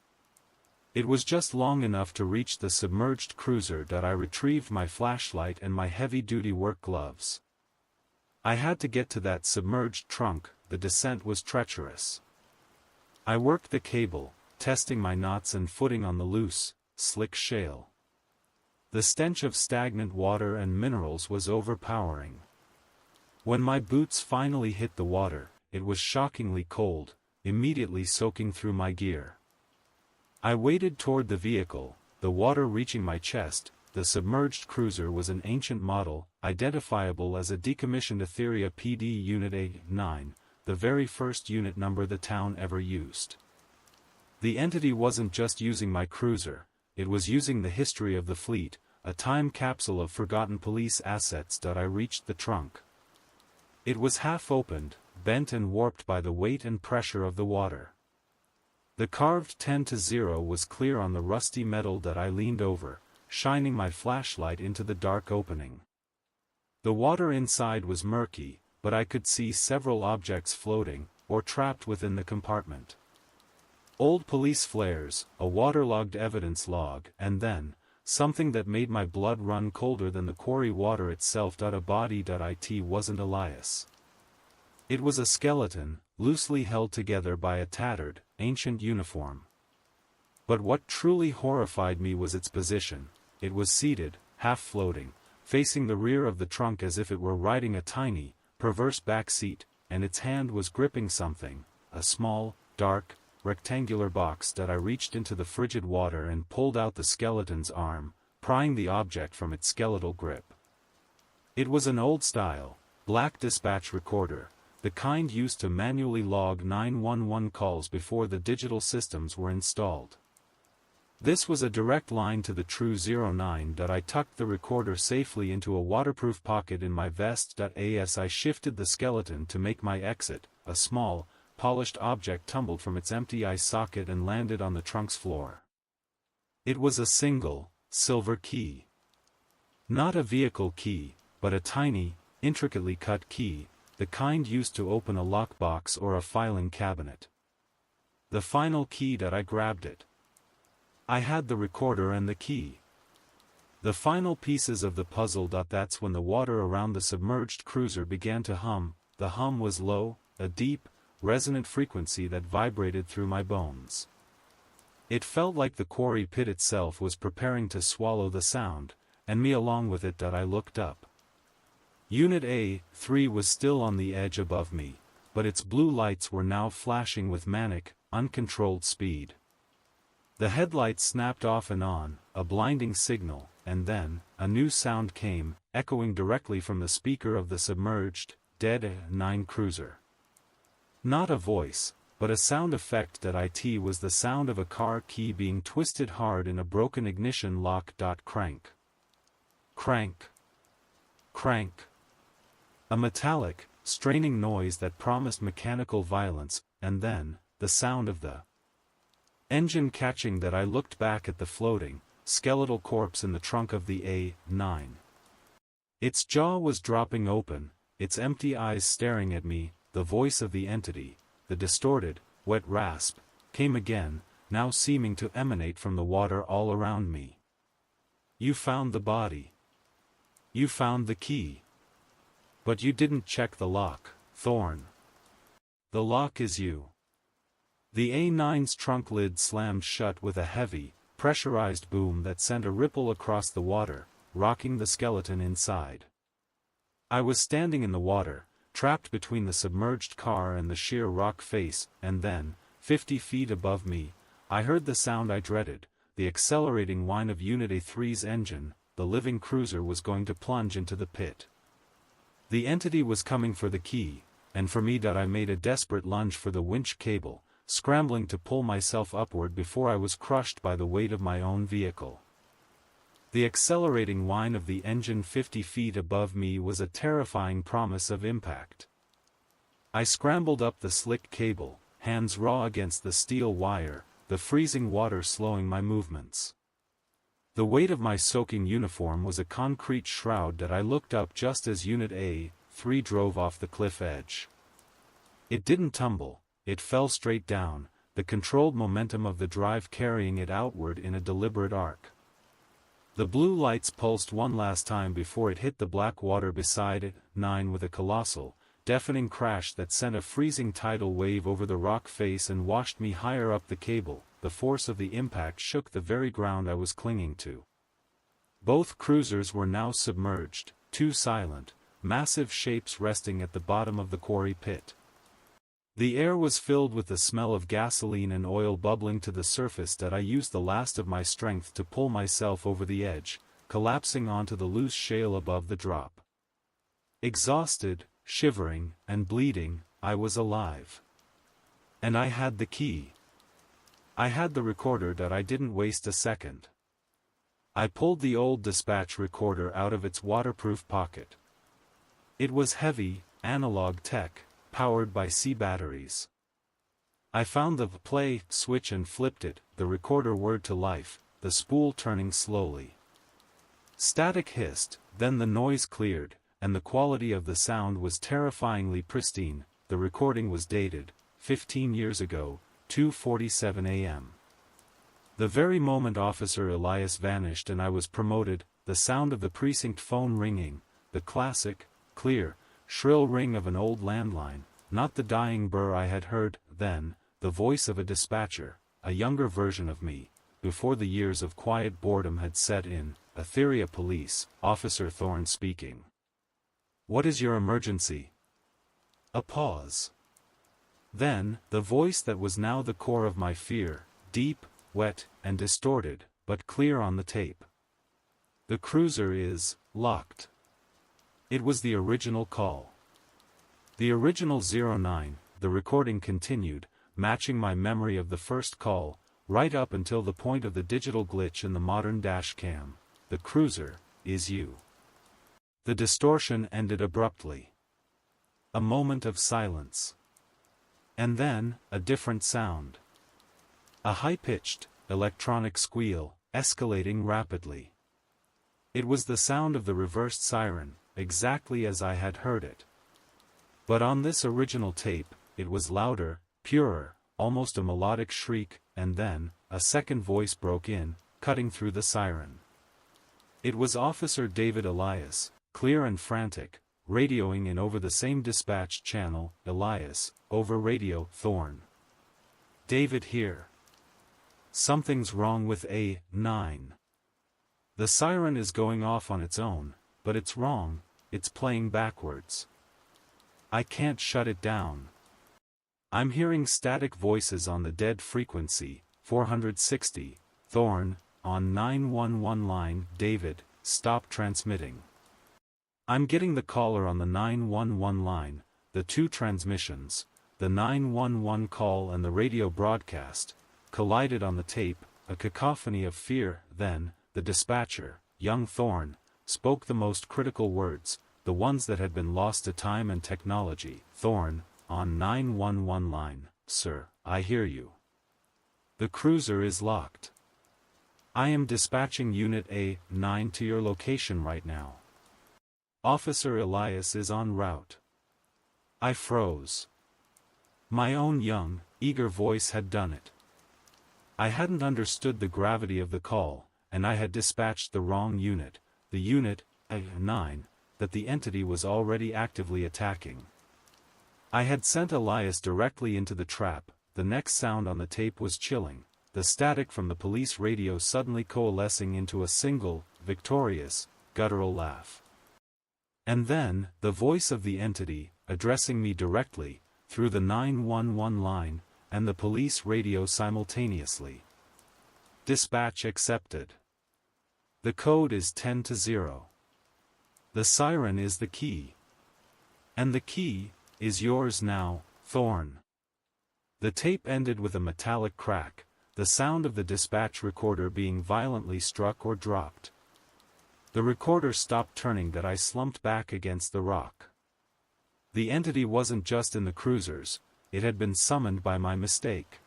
It was just long enough to reach the submerged cruiser. I retrieved my flashlight and my heavy-duty work gloves. I had to get to that submerged trunk. The descent was treacherous. I worked the cable, testing my knots and footing on the loose, slick shale. The stench of stagnant water and minerals was overpowering. When my boots finally hit the water, it was shockingly cold, immediately soaking through my gear. I waded toward the vehicle, the water reaching my chest. The submerged cruiser was an ancient model, identifiable as a decommissioned Atheria PD Unit A9, the very first unit number the town ever used. The entity wasn't just using my cruiser, it was using the history of the fleet, a time capsule of forgotten police assets. I reached the trunk. It was half opened, bent and warped by the weight and pressure of the water. The carved 10-0 was clear on the rusty metal that I leaned over, shining my flashlight into the dark opening. The water inside was murky, but I could see several objects floating, or trapped within the compartment. Old police flares, a waterlogged evidence log, and then, something that made my blood run colder than the quarry water itself. A body. It wasn't Elias. It was a skeleton, loosely held together by a tattered, ancient uniform. But what truly horrified me was its position. It was seated, half floating, facing the rear of the trunk as if it were riding a tiny, perverse back seat, and its hand was gripping something, a small, dark, rectangular box. I reached into the frigid water and pulled out the skeleton's arm, prying the object from its skeletal grip. It was an old-style, black dispatch recorder, the kind used to manually log 911 calls before the digital systems were installed. This was a direct line to the true 09. I tucked the recorder safely into a waterproof pocket in my vest. As I shifted the skeleton to make my exit, a small, polished object tumbled from its empty eye socket and landed on the trunk's floor. It was a single, silver key. Not a vehicle key, but a tiny, intricately cut key, the kind used to open a lockbox or a filing cabinet. The final key. I grabbed it. I had the recorder and the key. The final pieces of the puzzle. That's when the water around the submerged cruiser began to hum. The hum was low, a deep, resonant frequency that vibrated through my bones. It felt like the quarry pit itself was preparing to swallow the sound, and me along with it. I looked up. Unit A3 was still on the edge above me, but its blue lights were now flashing with manic, uncontrolled speed. The headlights snapped off and on, a blinding signal, and then, a new sound came, echoing directly from the speaker of the submerged, dead A9 cruiser. Not a voice, but a sound effect. It was the sound of a car key being twisted hard in a broken ignition lock. Crank. Crank. Crank. A metallic, straining noise that promised mechanical violence, and then, the sound of the engine catching. I looked back at the floating, skeletal corpse in the trunk of the A9. Its jaw was dropping open, its empty eyes staring at me. The voice of the entity, the distorted, wet rasp, came again, now seeming to emanate from the water all around me. You found the body. You found the key. But you didn't check the lock, Thorne. The lock is you. The A9's trunk lid slammed shut with a heavy, pressurized boom that sent a ripple across the water, rocking the skeleton inside. I was standing in the water, trapped between the submerged car and the sheer rock face, and then, 50 feet above me, I heard the sound I dreaded, the accelerating whine of Unit A3's engine. The living cruiser was going to plunge into the pit. The entity was coming for the key, and for me. I made a desperate lunge for the winch cable, scrambling to pull myself upward before I was crushed by the weight of my own vehicle. The accelerating whine of the engine 50 feet above me was a terrifying promise of impact. I scrambled up the slick cable, hands raw against the steel wire, the freezing water slowing my movements. The weight of my soaking uniform was a concrete shroud. I looked up just as Unit A3 drove off the cliff edge. It didn't tumble, it fell straight down, the controlled momentum of the drive carrying it outward in a deliberate arc. The blue lights pulsed one last time before it hit the black water beside it, 9 with a colossal, deafening crash that sent a freezing tidal wave over the rock face and washed me higher up the cable. The force of the impact shook the very ground I was clinging to. Both cruisers were now submerged, two silent, massive shapes resting at the bottom of the quarry pit. The air was filled with the smell of gasoline and oil bubbling to the surface that I used the last of my strength to pull myself over the edge, collapsing onto the loose shale above the drop. Exhausted, shivering, and bleeding, I was alive. And I had the key. I had the recorder that I didn't waste a second. I pulled the old dispatch recorder out of its waterproof pocket. It was heavy, analog tech, powered by C batteries. I found the play switch and flipped it, the recorder whirred to life, the spool turning slowly. Static hissed, then the noise cleared, and the quality of the sound was terrifyingly pristine. The recording was dated, 15 years ago, 2:47 a.m. The very moment Officer Elias vanished and I was promoted, the sound of the precinct phone ringing, the classic, clear, shrill ring of an old landline, not the dying burr I had heard then, the voice of a dispatcher, a younger version of me, before the years of quiet boredom had set in. Atheria Police, Officer Thorne speaking. What is your emergency? A pause. Then, the voice that was now the core of my fear, deep, wet, and distorted, but clear on the tape. The cruiser is locked. It was the original call. The original 09, the recording continued, matching my memory of the first call, right up until the point of the digital glitch in the modern dash cam. The cruiser is you. The distortion ended abruptly. A moment of silence. And then, a different sound. A high-pitched, electronic squeal, escalating rapidly. It was the sound of the reversed siren, exactly as I had heard it. But on this original tape, it was louder, purer, almost a melodic shriek, and then, a second voice broke in, cutting through the siren. It was Officer David Elias, clear and frantic, radioing in over the same dispatch channel. Elias, over radio. Thorne. David here. Something's wrong with A9. The siren is going off on its own, but it's wrong, it's playing backwards. I can't shut it down. I'm hearing static voices on the dead frequency, 460, Thorne, on 911 line. David, stop transmitting. I'm getting the caller on the 911 line, the two transmissions, the 911 call and the radio broadcast, collided on the tape, a cacophony of fear. Then, the dispatcher, young Thorne, spoke the most critical words, the ones that had been lost to time and technology. Thorne, on 911 line, sir, I hear you. The cruiser is locked. I am dispatching Unit A9 to your location right now. Officer Elias is en route. I froze. My own young, eager voice had done it. I hadn't understood the gravity of the call, and I had dispatched the wrong unit, the unit, A9, that the entity was already actively attacking. I had sent Elias directly into the trap. The next sound on the tape was chilling, the static from the police radio suddenly coalescing into a single, victorious, guttural laugh. And then, the voice of the entity, addressing me directly, through the 911 line, and the police radio simultaneously. Dispatch accepted. The code is 10-0. The siren is the key. And the key is yours now, Thorne. The tape ended with a metallic crack, the sound of the dispatch recorder being violently struck or dropped. The recorder stopped turning that I slumped back against the rock. The entity wasn't just in the cruisers, it had been summoned by my mistake.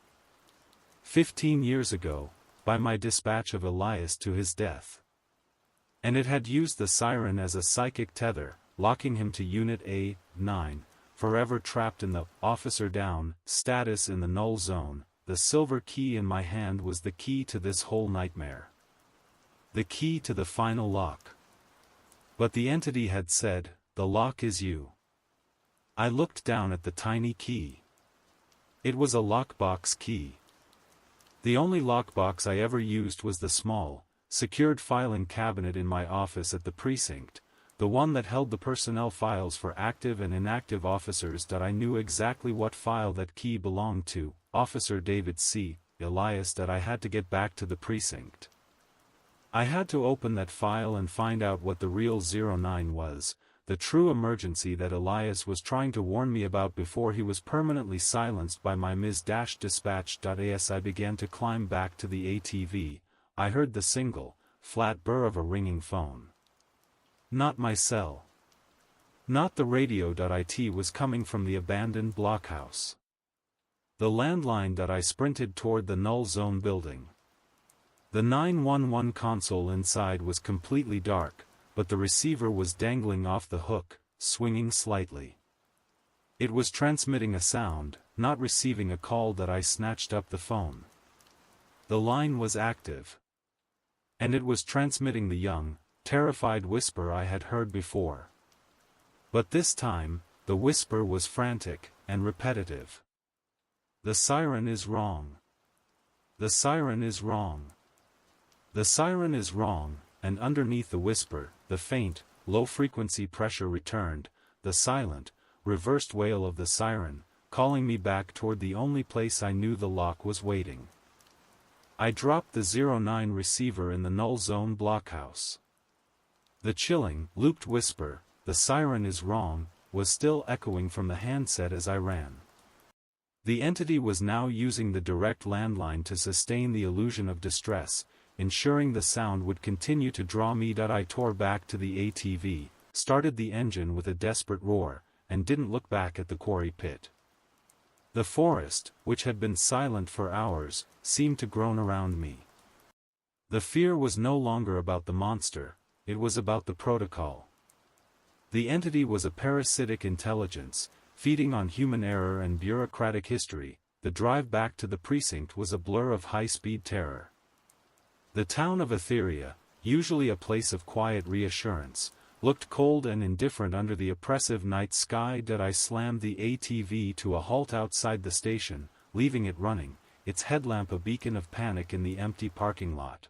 15 years ago, by my dispatch of Elias to his death. And it had used the siren as a psychic tether, locking him to Unit A9, forever trapped in the officer down status in the null zone. The silver key in my hand was the key to this whole nightmare. The key to the final lock. But the entity had said, the lock is you. I looked down at the tiny key. It was a lockbox key. The only lockbox I ever used was the small, secured filing cabinet in my office at the precinct, the one that held the personnel files for active and inactive officers. That I knew exactly what file that key belonged to, Officer David C. Elias. That I had to get back to the precinct. I had to open that file and find out what the real 09 was, the true emergency that Elias was trying to warn me about before he was permanently silenced by my Ms-dispatch. As I began to climb back to the ATV, I heard the single, flat burr of a ringing phone. Not my cell. Not the radio. It was coming from the abandoned blockhouse. The landline. I sprinted toward the null zone building. The 911 console inside was completely dark, but the receiver was dangling off the hook, swinging slightly. It was transmitting a sound, not receiving a call. I snatched up the phone. The line was active. And it was transmitting the young, terrified whisper I had heard before. But this time, the whisper was frantic and repetitive. The siren is wrong. The siren is wrong. The siren is wrong, and underneath the whisper, the faint, low-frequency pressure returned, the silent, reversed wail of the siren, calling me back toward the only place I knew the lock was waiting. I dropped the 09 receiver in the null zone blockhouse. The chilling, looped whisper, "The siren is wrong," was still echoing from the handset as I ran. The entity was now using the direct landline to sustain the illusion of distress, ensuring the sound would continue to draw me. I tore back to the ATV, started the engine with a desperate roar, and didn't look back at the quarry pit. The forest, which had been silent for hours, seemed to groan around me. The fear was no longer about the monster, it was about the protocol. The entity was a parasitic intelligence, feeding on human error and bureaucratic history. The drive back to the precinct was a blur of high-speed terror. The town of Atheria, usually a place of quiet reassurance, looked cold and indifferent under the oppressive night sky. I slammed the ATV to a halt outside the station, leaving it running, its headlamp a beacon of panic in the empty parking lot.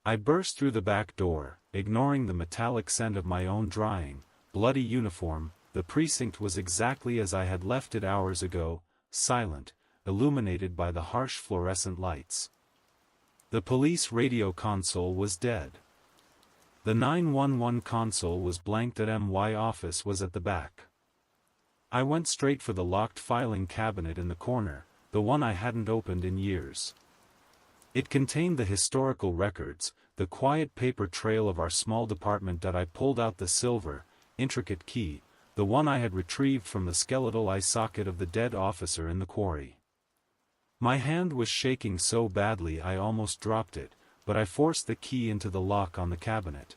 I burst through the back door, ignoring the metallic scent of my own drying, bloody uniform. The precinct was exactly as I had left it hours ago, silent, illuminated by the harsh fluorescent lights. The police radio console was dead. The 911 console was blank. My office was at the back. I went straight for the locked filing cabinet in the corner, the one I hadn't opened in years. It contained the historical records, the quiet paper trail of our small department. I pulled out the silver, intricate key, the one I had retrieved from the skeletal eye socket of the dead officer in the quarry. My hand was shaking so badly I almost dropped it, but I forced the key into the lock on the cabinet.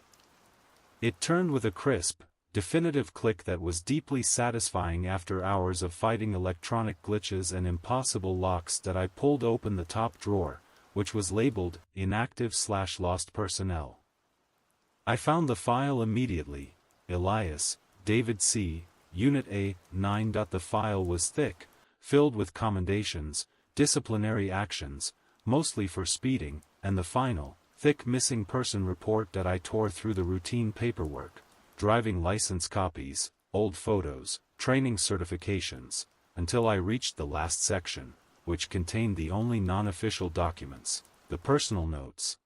It turned with a crisp, definitive click that was deeply satisfying after hours of fighting electronic glitches and impossible locks. I pulled open the top drawer, which was labeled inactive/lost personnel. I found the file immediately, Elias, David C., Unit A9. The file was thick, filled with commendations, disciplinary actions, mostly for speeding, and the final, thick missing person report. I tore through the routine paperwork, driving license copies, old photos, training certifications, until I reached the last section, which contained the only non-official documents, the personal notes.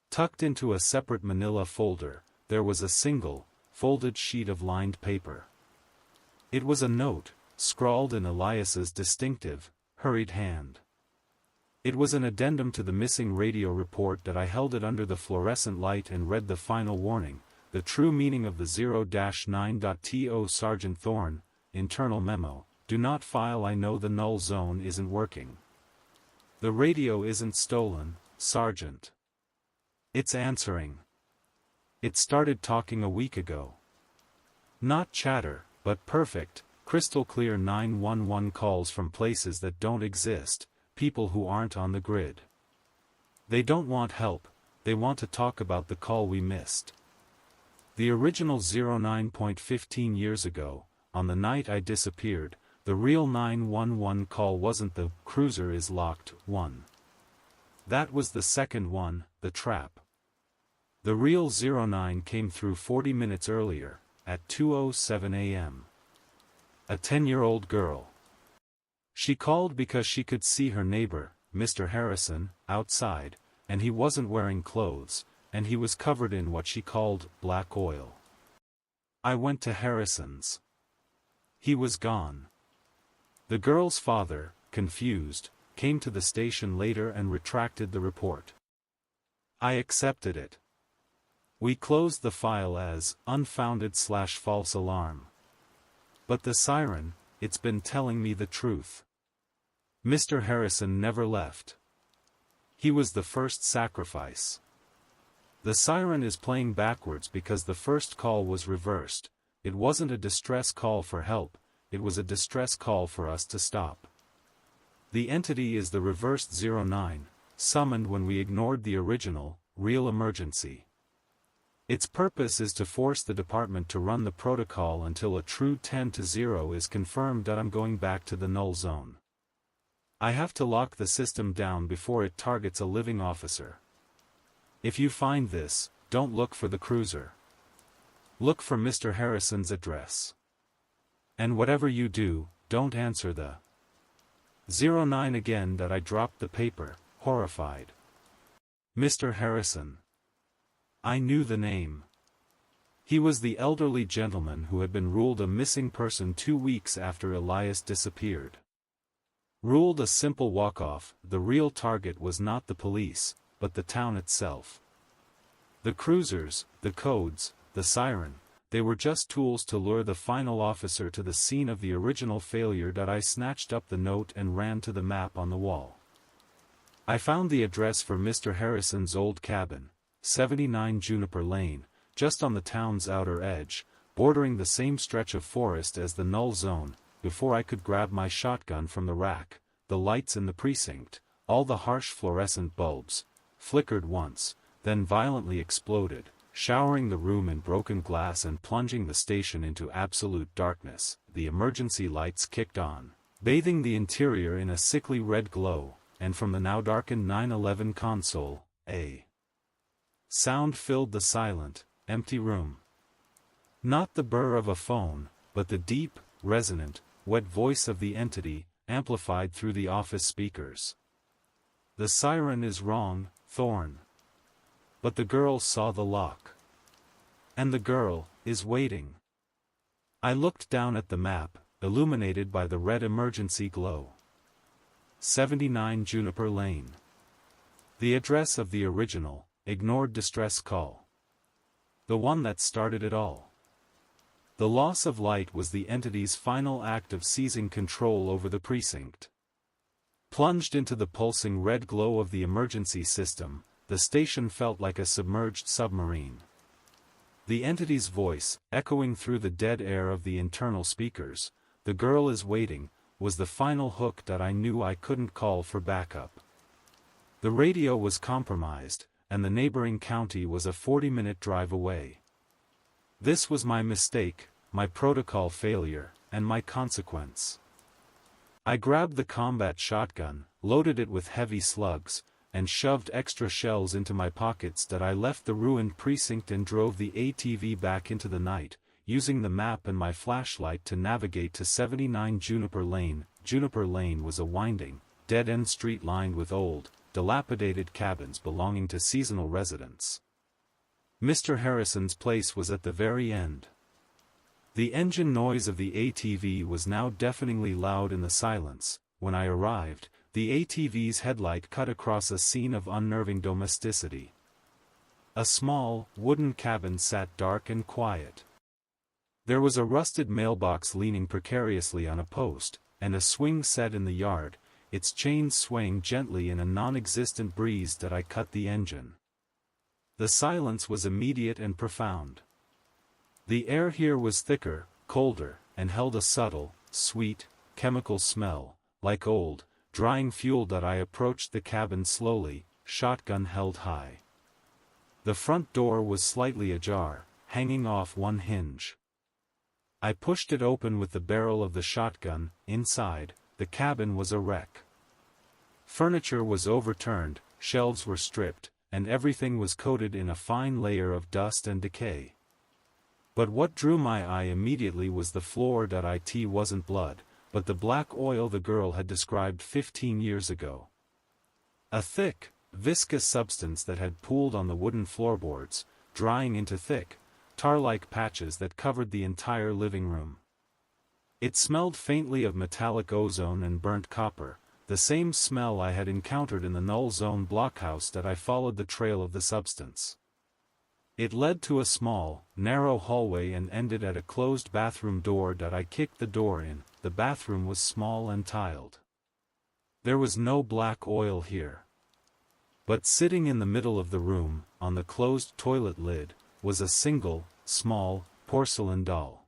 Tucked into a separate manila folder, there was a single, folded sheet of lined paper. It was a note, scrawled in Elias's distinctive, hurried hand. It was an addendum to the missing radio report. I held it under the fluorescent light and read the final warning, the true meaning of the 0-9.to Sergeant Thorne, internal memo, do not file. I know the null zone isn't working. The radio isn't stolen, Sergeant. It's answering. It started talking a week ago. Not chatter, but perfect, crystal clear 911 calls from places that don't exist, people who aren't on the grid. They don't want help, they want to talk about the call we missed. The original 09.15 years ago, on the night I disappeared, the real 911 call wasn't the "cruiser is locked" one. That was the second one, the trap. The real 09 came through 40 minutes earlier, at 2:07 a.m. A 10-year-old girl. She called because she could see her neighbor, Mr. Harrison, outside, and he wasn't wearing clothes, and he was covered in what she called black oil. I went to Harrison's. He was gone. The girl's father, confused, came to the station later and retracted the report. I accepted it. We closed the file as unfounded/false alarm. But the siren, it's been telling me the truth. Mr. Harrison never left. He was the first sacrifice. The siren is playing backwards because the first call was reversed. It wasn't a distress call for help, it was a distress call for us to stop. The entity is the reversed 09, summoned when we ignored the original, real emergency. Its purpose is to force the department to run the protocol until a true 10-0 is confirmed that I'm going back to the null zone. I have to lock the system down before it targets a living officer. If you find this, don't look for the cruiser. Look for Mr. Harrison's address. And whatever you do, don't answer the 09 again. That I dropped the paper, horrified. Mr. Harrison. I knew the name. He was the elderly gentleman who had been ruled a missing person 2 weeks after Elias disappeared. Ruled a simple walk-off. The real target was not the police, but the town itself. The cruisers, the codes, the siren, they were just tools to lure the final officer to the scene of the original failure. That I snatched up the note and ran to the map on the wall. I found the address for Mr. Harrison's old cabin, 79 Juniper Lane, just on the town's outer edge, bordering the same stretch of forest as the null zone. Before I could grab my shotgun from the rack, the lights in the precinct, all the harsh fluorescent bulbs, flickered once, then violently exploded, showering the room in broken glass and plunging the station into absolute darkness. The emergency lights kicked on, bathing the interior in a sickly red glow, and from the now darkened 911 console, a sound filled the silent, empty room. Not the burr of a phone, but the deep, resonant, wet voice of the entity, amplified through the office speakers. The siren is wrong, Thorne. But the girl saw the lock. And the girl is waiting. I looked down at the map, illuminated by the red emergency glow. 79 Juniper Lane. The address of the original, ignored distress call. The one that started it all. The loss of light was the entity's final act of seizing control over the precinct. Plunged into the pulsing red glow of the emergency system, the station felt like a submerged submarine. The entity's voice, echoing through the dead air of the internal speakers, "The girl is waiting," was the final hook that I knew I couldn't call for backup. The radio was compromised, and the neighboring county was a 40-minute drive away. This was my mistake, my protocol failure, and my consequence. I grabbed the combat shotgun, loaded it with heavy slugs, and shoved extra shells into my pockets. That I left the ruined precinct and drove the ATV back into the night, using the map and my flashlight to navigate to 79 Juniper Lane. Juniper Lane was a winding, dead-end street lined with old, dilapidated cabins belonging to seasonal residents. Mr. Harrison's place was at the very end. The engine noise of the ATV was now deafeningly loud in the silence. When I arrived, the ATV's headlight cut across a scene of unnerving domesticity. A small, wooden cabin sat dark and quiet. There was a rusted mailbox leaning precariously on a post, and a swing set in the yard, its chains swaying gently in a non-existent breeze. That I cut the engine. The silence was immediate and profound. The air here was thicker, colder, and held a subtle, sweet, chemical smell, like old, drying fuel. That I approached the cabin slowly, shotgun held high. The front door was slightly ajar, hanging off one hinge. I pushed it open with the barrel of the shotgun. Inside, the cabin was a wreck. Furniture was overturned, shelves were stripped, and everything was coated in a fine layer of dust and decay. But what drew my eye immediately was the floor. It wasn't blood, but the black oil the girl had described 15 years ago. A thick, viscous substance that had pooled on the wooden floorboards, drying into thick, tar-like patches that covered the entire living room. It smelled faintly of metallic ozone and burnt copper, the same smell I had encountered in the null zone blockhouse. I followed the trail of the substance. It led to a small, narrow hallway and ended at a closed bathroom door. I kicked the door in. The bathroom was small and tiled. There was no black oil here. But sitting in the middle of the room, on the closed toilet lid, was a single, small, porcelain doll.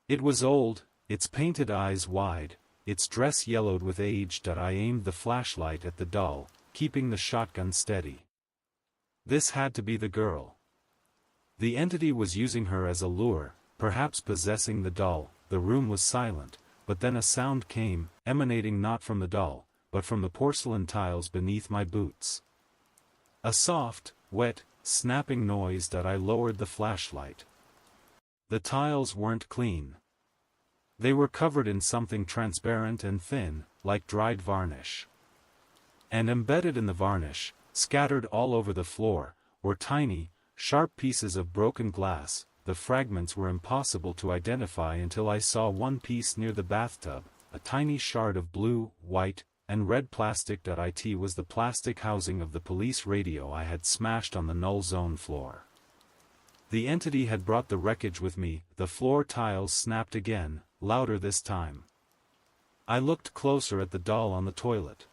It was old, its painted eyes wide, its dress yellowed with age. I aimed the flashlight at the doll, keeping the shotgun steady. This had to be the girl. The entity was using her as a lure, perhaps possessing the doll. The room was silent, but then a sound came, emanating not from the doll, but from the porcelain tiles beneath my boots. A soft, wet, snapping noise. I lowered the flashlight. The tiles weren't clean. They were covered in something transparent and thin, like dried varnish. And embedded in the varnish, scattered all over the floor, were tiny, sharp pieces of broken glass. The fragments were impossible to identify until I saw one piece near the bathtub, a tiny shard of blue, white, and red plastic. It was the plastic housing of the police radio I had smashed on the null zone floor. The entity had brought the wreckage with me. The floor tiles snapped again, louder this time. I looked closer at the doll on the toilet.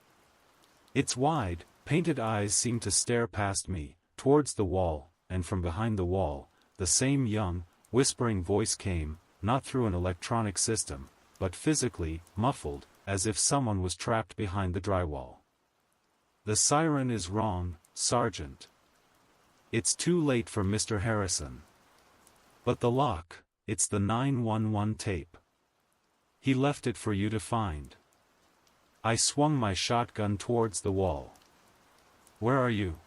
Its wide, painted eyes seemed to stare past me, towards the wall, and from behind the wall, the same young, whispering voice came, not through an electronic system, but physically, muffled, as if someone was trapped behind the drywall. "The siren is wrong, Sergeant. It's too late for Mr. Harrison. But the lock, it's the 911 tape. He left it for you to find." I swung my shotgun towards the wall. "Where are you?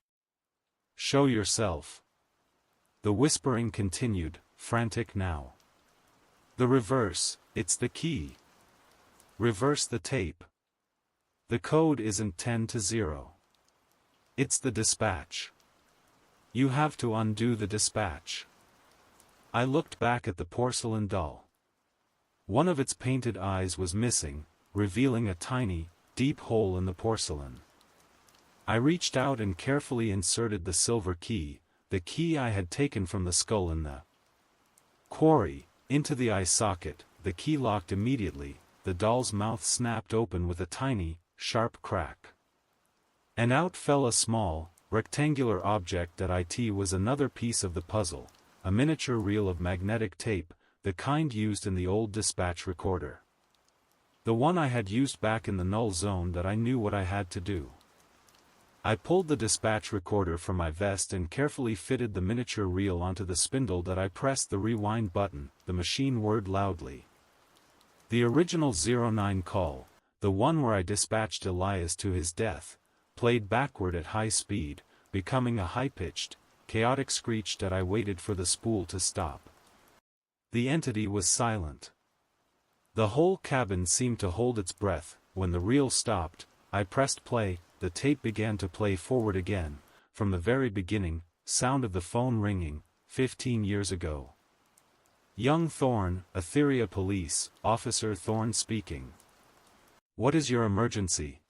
Show yourself." The whispering continued, frantic now. "The reverse, it's the key. Reverse the tape. The code isn't 10 to 0. It's the dispatch. You have to undo the dispatch." I looked back at the porcelain doll. One of its painted eyes was missing, revealing a tiny, deep hole in the porcelain. I reached out and carefully inserted the silver key, the key I had taken from the skull in the quarry, into the eye socket. The key locked immediately. The doll's mouth snapped open with a tiny, sharp crack. And out fell a small, rectangular object. It was another piece of the puzzle, a miniature reel of magnetic tape, the kind used in the old dispatch recorder. The one I had used back in the null zone. I knew what I had to do. I pulled the dispatch recorder from my vest and carefully fitted the miniature reel onto the spindle. I pressed the rewind button. The machine whirred loudly. The original 09 call, the one where I dispatched Elias to his death, played backward at high speed, becoming a high-pitched, chaotic screech. I waited for the spool to stop. The entity was silent. The whole cabin seemed to hold its breath. When the reel stopped, I pressed play. The tape began to play forward again, from the very beginning, sound of the phone ringing, 15 years ago. "Young Thorne, Atheria Police, Officer Thorne speaking. What is your emergency?"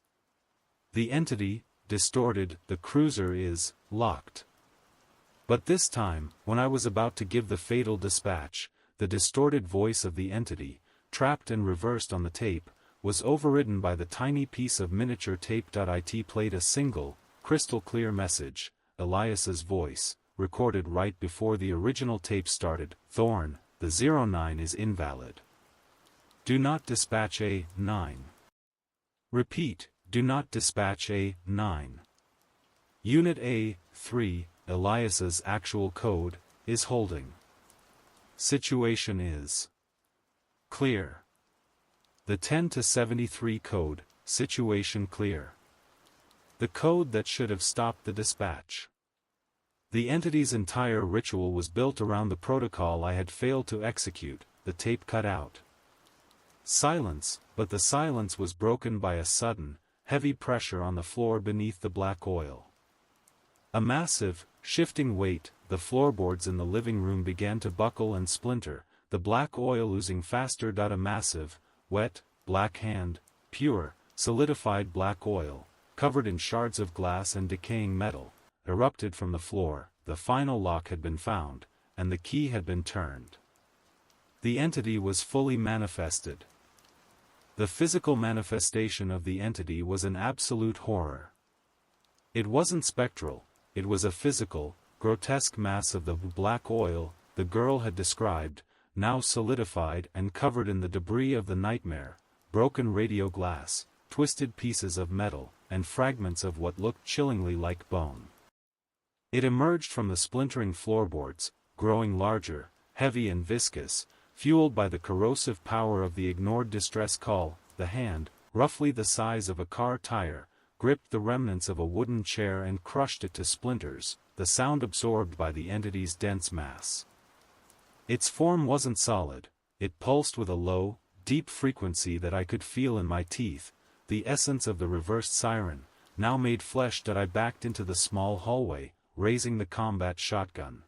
The entity, distorted. "The cruiser is locked." But this time, when I was about to give the fatal dispatch, the distorted voice of the entity, trapped and reversed on the tape, was overridden by the tiny piece of miniature tape. It played a single, crystal-clear message, Elias's voice, recorded right before the original tape started. "Thorne, the 09 is invalid. Do not dispatch A9. Repeat, do not dispatch A9. Unit A3, Elias's actual code, is holding. Situation is clear. The 10 to 73 code, situation clear. The code that should have stopped the dispatch. The entity's entire ritual was built around the protocol I had failed to execute. The tape cut out. Silence, but the silence was broken by a sudden, heavy pressure on the floor beneath the black oil. A massive, shifting weight, the floorboards in the living room began to buckle and splinter, the black oil oozing faster. A massive, wet, black hand, pure, solidified black oil, covered in shards of glass and decaying metal, erupted from the floor. The final lock had been found, and the key had been turned. The entity was fully manifested. The physical manifestation of the entity was an absolute horror. It wasn't spectral, it was a physical, grotesque mass of the black oil the girl had described, now solidified and covered in the debris of the nightmare, broken radio glass, twisted pieces of metal, and fragments of what looked chillingly like bone. It emerged from the splintering floorboards, growing larger, heavy and viscous, fueled by the corrosive power of the ignored distress call. The hand, roughly the size of a car tire, gripped the remnants of a wooden chair and crushed it to splinters, the sound absorbed by the entity's dense mass. Its form wasn't solid, it pulsed with a low, deep frequency that I could feel in my teeth, the essence of the reversed siren, now made flesh. I backed into the small hallway, raising the combat shotgun.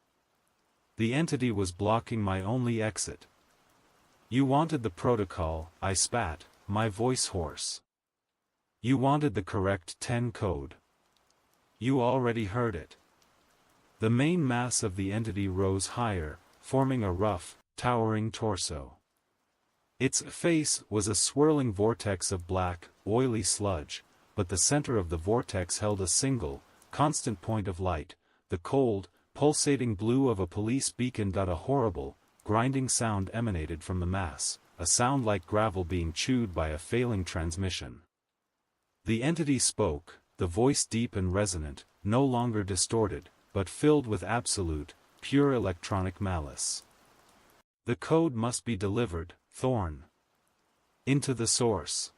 The entity was blocking my only exit. You wanted the protocol, I spat, my voice hoarse. You wanted the correct 10 code. You already heard it. The main mass of the entity rose higher, forming a rough, towering torso. Its face was a swirling vortex of black, oily sludge, but the center of the vortex held a single, constant point of light, the cold, pulsating blue of a police beacon. A horrible, grinding sound emanated from the mass, a sound like gravel being chewed by a failing transmission. The entity spoke, the voice deep and resonant, no longer distorted, but filled with absolute, pure electronic malice. The code must be delivered, Thorne. Into the source.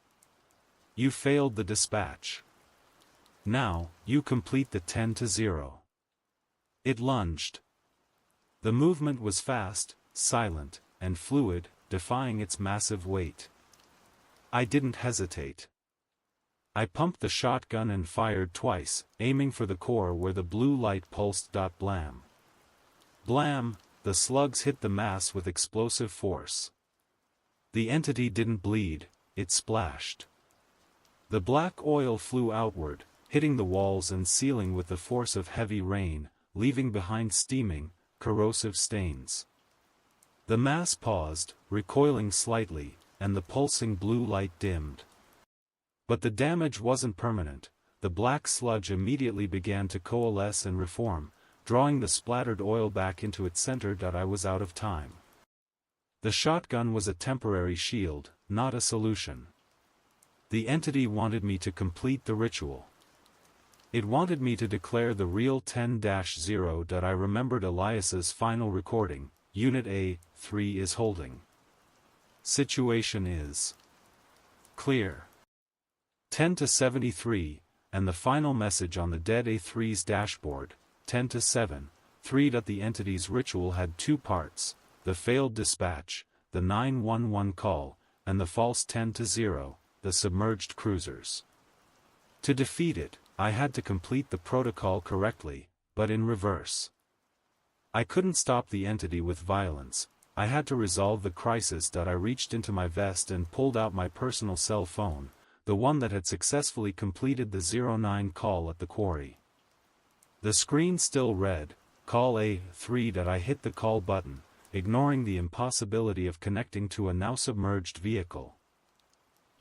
You failed the dispatch. Now, you complete the 10-0. It lunged. The movement was fast, silent, and fluid, defying its massive weight. I didn't hesitate. I pumped the shotgun and fired twice, aiming for the core where the blue light pulsed. Blam. Blam, the slugs hit the mass with explosive force. The entity didn't bleed, it splashed. The black oil flew outward, hitting the walls and ceiling with the force of heavy rain, leaving behind steaming, corrosive stains. The mass paused, recoiling slightly, and the pulsing blue light dimmed. But the damage wasn't permanent. The black sludge immediately began to coalesce and reform, drawing the splattered oil back into its center. I was out of time. The shotgun was a temporary shield, not a solution. The entity wanted me to complete the ritual. It wanted me to declare the real 10-0. I remembered Elias's final recording. Unit A3 is holding. Situation is clear. 10-73, and the final message on the dead A3's dashboard, 10-7, 3. The entity's ritual had two parts, the failed dispatch, the 911 call, and the false 10-0, the submerged cruisers. To defeat it, I had to complete the protocol correctly, but in reverse. I couldn't stop the entity with violence, I had to resolve the crisis. I reached into my vest and pulled out my personal cell phone, the one that had successfully completed the 09 call at the quarry. The screen still read, call A3. I hit the call button, ignoring the impossibility of connecting to a now submerged vehicle.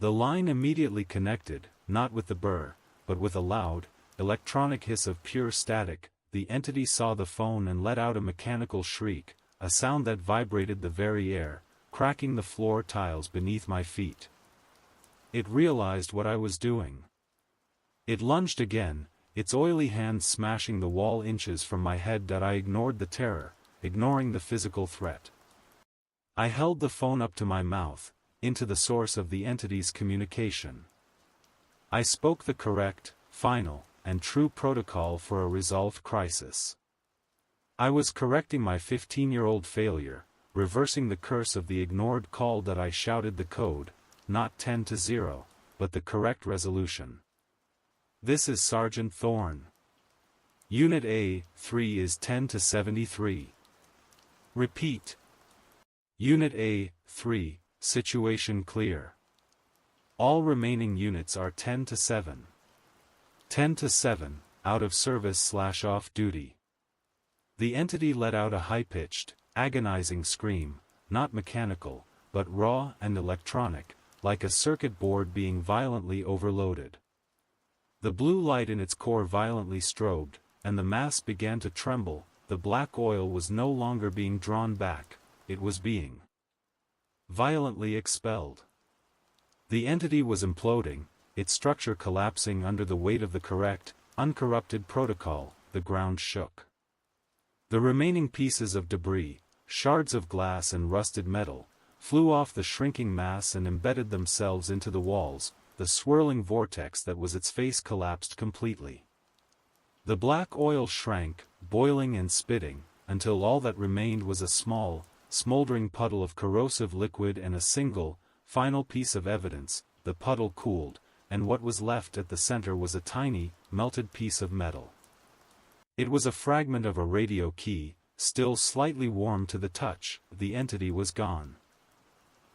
The line immediately connected, not with the burr, but with a loud, electronic hiss of pure static. The entity saw the phone and let out a mechanical shriek, a sound that vibrated the very air, cracking the floor tiles beneath my feet. It realized what I was doing. It lunged again, its oily hands smashing the wall inches from my head. I ignored the terror, ignoring the physical threat. I held the phone up to my mouth, into the source of the entity's communication. I spoke the correct, final, and true protocol for a resolved crisis. I was correcting my 15-year-old failure, reversing the curse of the ignored call that I shouted the code, not 10-0, but the correct resolution. This is Sergeant Thorne. Unit A-3 is 10-73. Repeat. Unit A-3, situation clear. All remaining units are 10-7. 10-7, out of service/off duty. The entity let out a high-pitched, agonizing scream, not mechanical, but raw and electronic, like a circuit board being violently overloaded. The blue light in its core violently strobed, and the mass began to tremble. The black oil was no longer being drawn back, it was being violently expelled. The entity was imploding, its structure collapsing under the weight of the correct, uncorrupted protocol. The ground shook. The remaining pieces of debris, shards of glass and rusted metal, flew off the shrinking mass and embedded themselves into the walls. The swirling vortex that was its face collapsed completely. The black oil shrank, boiling and spitting, until all that remained was a small, smoldering puddle of corrosive liquid and a single, final piece of evidence. The puddle cooled, and what was left at the center was a tiny, melted piece of metal. It was a fragment of a radio key, still slightly warm to the touch. The entity was gone.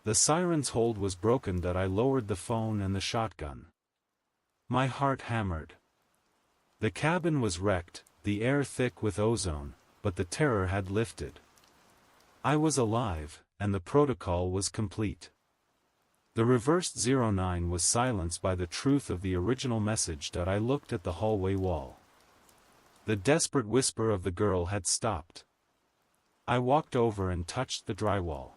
The siren's hold was broken that I lowered the phone and the shotgun. My heart hammered. The cabin was wrecked, the air thick with ozone, but the terror had lifted. I was alive, and the protocol was complete. The reversed 09 was silenced by the truth of the original message that I looked at the hallway wall. The desperate whisper of the girl had stopped. I walked over and touched the drywall.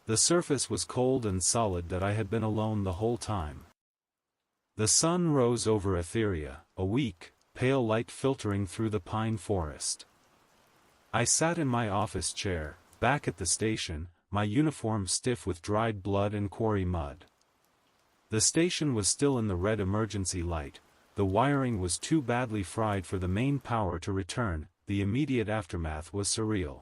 The surface was cold and solid that I had been alone the whole time. The sun rose over Atheria, a weak, pale light filtering through the pine forest. I sat in my office chair, back at the station, my uniform stiff with dried blood and quarry mud. The station was still in the red emergency light. The wiring was too badly fried for the main power to return. The immediate aftermath was surreal.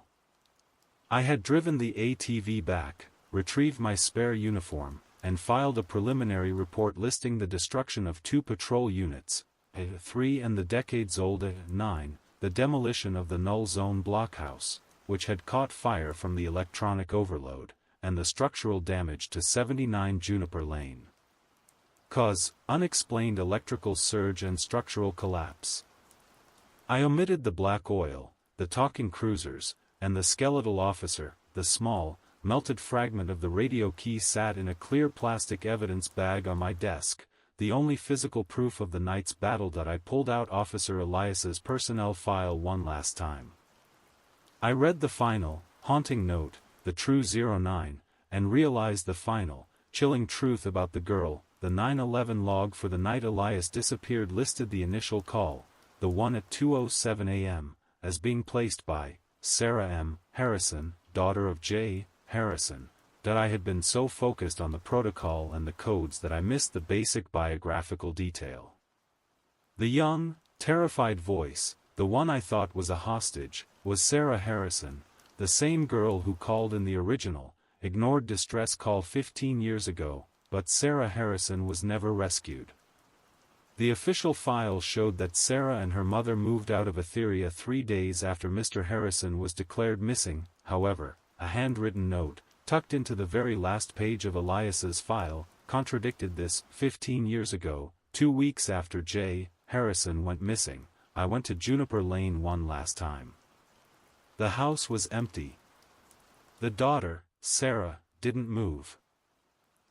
I had driven the ATV back, retrieved my spare uniform, and filed a preliminary report listing the destruction of 2 patrol units, A3 and the decades-old A9, the demolition of the null zone blockhouse, which had caught fire from the electronic overload, and the structural damage to 79 Juniper Lane. Cause, unexplained electrical surge and structural collapse. I omitted the black oil, the talking cruisers, and the skeletal officer. The small, melted fragment of the radio key sat in a clear plastic evidence bag on my desk, the only physical proof of the night's battle that I pulled out Officer Elias's personnel file one last time. I read the final, haunting note, the true 09, and realized the final, chilling truth about the girl. The 9/11 log for the night Elias disappeared listed the initial call, the one at 2:07 a.m., as being placed by Sarah M. Harrison, daughter of J. Harrison, that I had been so focused on the protocol and the codes that I missed the basic biographical detail. The young, terrified voice, the one I thought was a hostage, was Sarah Harrison, the same girl who called in the original, ignored distress call 15 years ago, but Sarah Harrison was never rescued. The official file showed that Sarah and her mother moved out of Atheria 3 days after Mr. Harrison was declared missing. However, a handwritten note, tucked into the very last page of Elias's file, contradicted this. 15 years ago, 2 weeks after J. Harrison went missing, I went to Juniper Lane one last time. The house was empty. The daughter, Sarah, didn't move.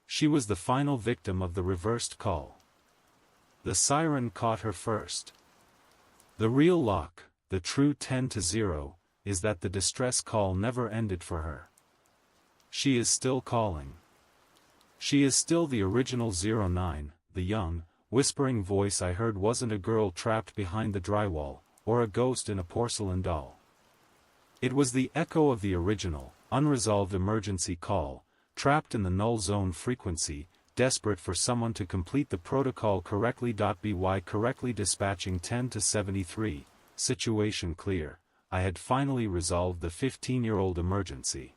She was the final victim of the reversed call. The siren caught her first. The real lock, the true 10-0, is that the distress call never ended for her. She is still calling. She is still the original 09, the young, whispering voice I heard wasn't a girl trapped behind the drywall, or a ghost in a porcelain doll. It was the echo of the original, unresolved emergency call, trapped in the null zone frequency, desperate for someone to complete the protocol correctly. By correctly dispatching 10 to 73, situation clear, I had finally resolved the 15-year-old emergency.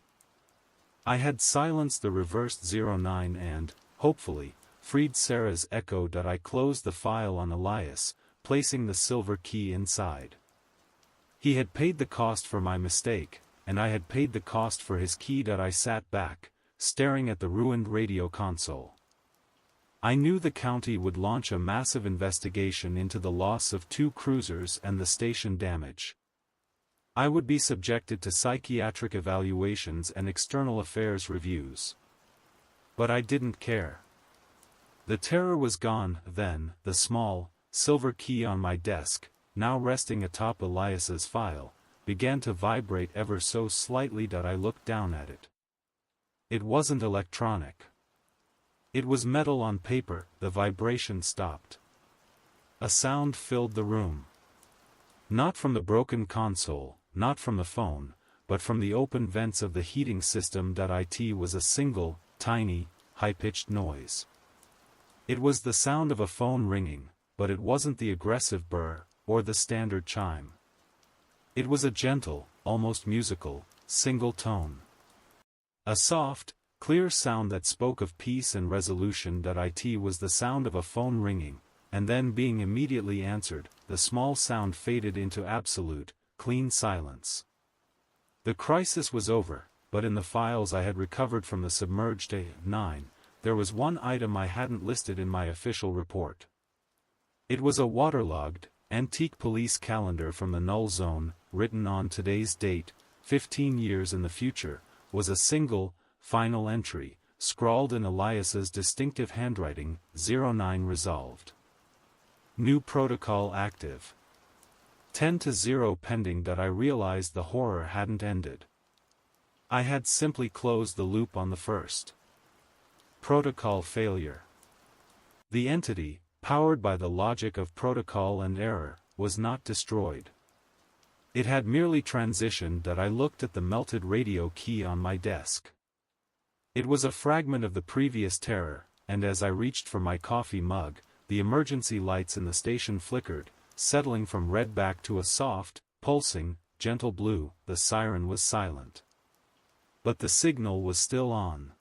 I had silenced the reversed 09 and, hopefully, freed Sarah's echo. I closed the file on Elias, placing the silver key inside. He had paid the cost for my mistake, and I had paid the cost for his key. I sat back, staring at the ruined radio console. I knew the county would launch a massive investigation into the loss of 2 cruisers and the station damage. I would be subjected to psychiatric evaluations and external affairs reviews. But I didn't care. The terror was gone. Then, the small, silver key on my desk, now resting atop Elias's file, began to vibrate ever so slightly. I looked down at it. It wasn't electronic. It was metal on paper. The vibration stopped. A sound filled the room. Not from the broken console, not from the phone, but from the open vents of the heating system. It was a single, tiny, high-pitched noise. It was the sound of a phone ringing, but it wasn't the aggressive burr, or the standard chime. It was a gentle, almost musical, single tone. A soft, clear sound that spoke of peace and resolution. It was the sound of a phone ringing, and then being immediately answered. The small sound faded into absolute, clean silence. The crisis was over, but in the files I had recovered from the submerged A9, there was one item I hadn't listed in my official report. It was a waterlogged, antique police calendar from the null zone. Written on today's date, 15 years in the future, was a single, final entry, scrawled in Elias's distinctive handwriting: 09 resolved. New protocol active. 10 to 0 pending. I realized the horror hadn't ended. I had simply closed the loop on the first protocol failure. The entity, powered by the logic of protocol and error, was not destroyed. It had merely transitioned. I looked at the melted radio key on my desk. It was a fragment of the previous terror, and as I reached for my coffee mug, the emergency lights in the station flickered, settling from red back to a soft, pulsing, gentle blue. The siren was silent. But the signal was still on.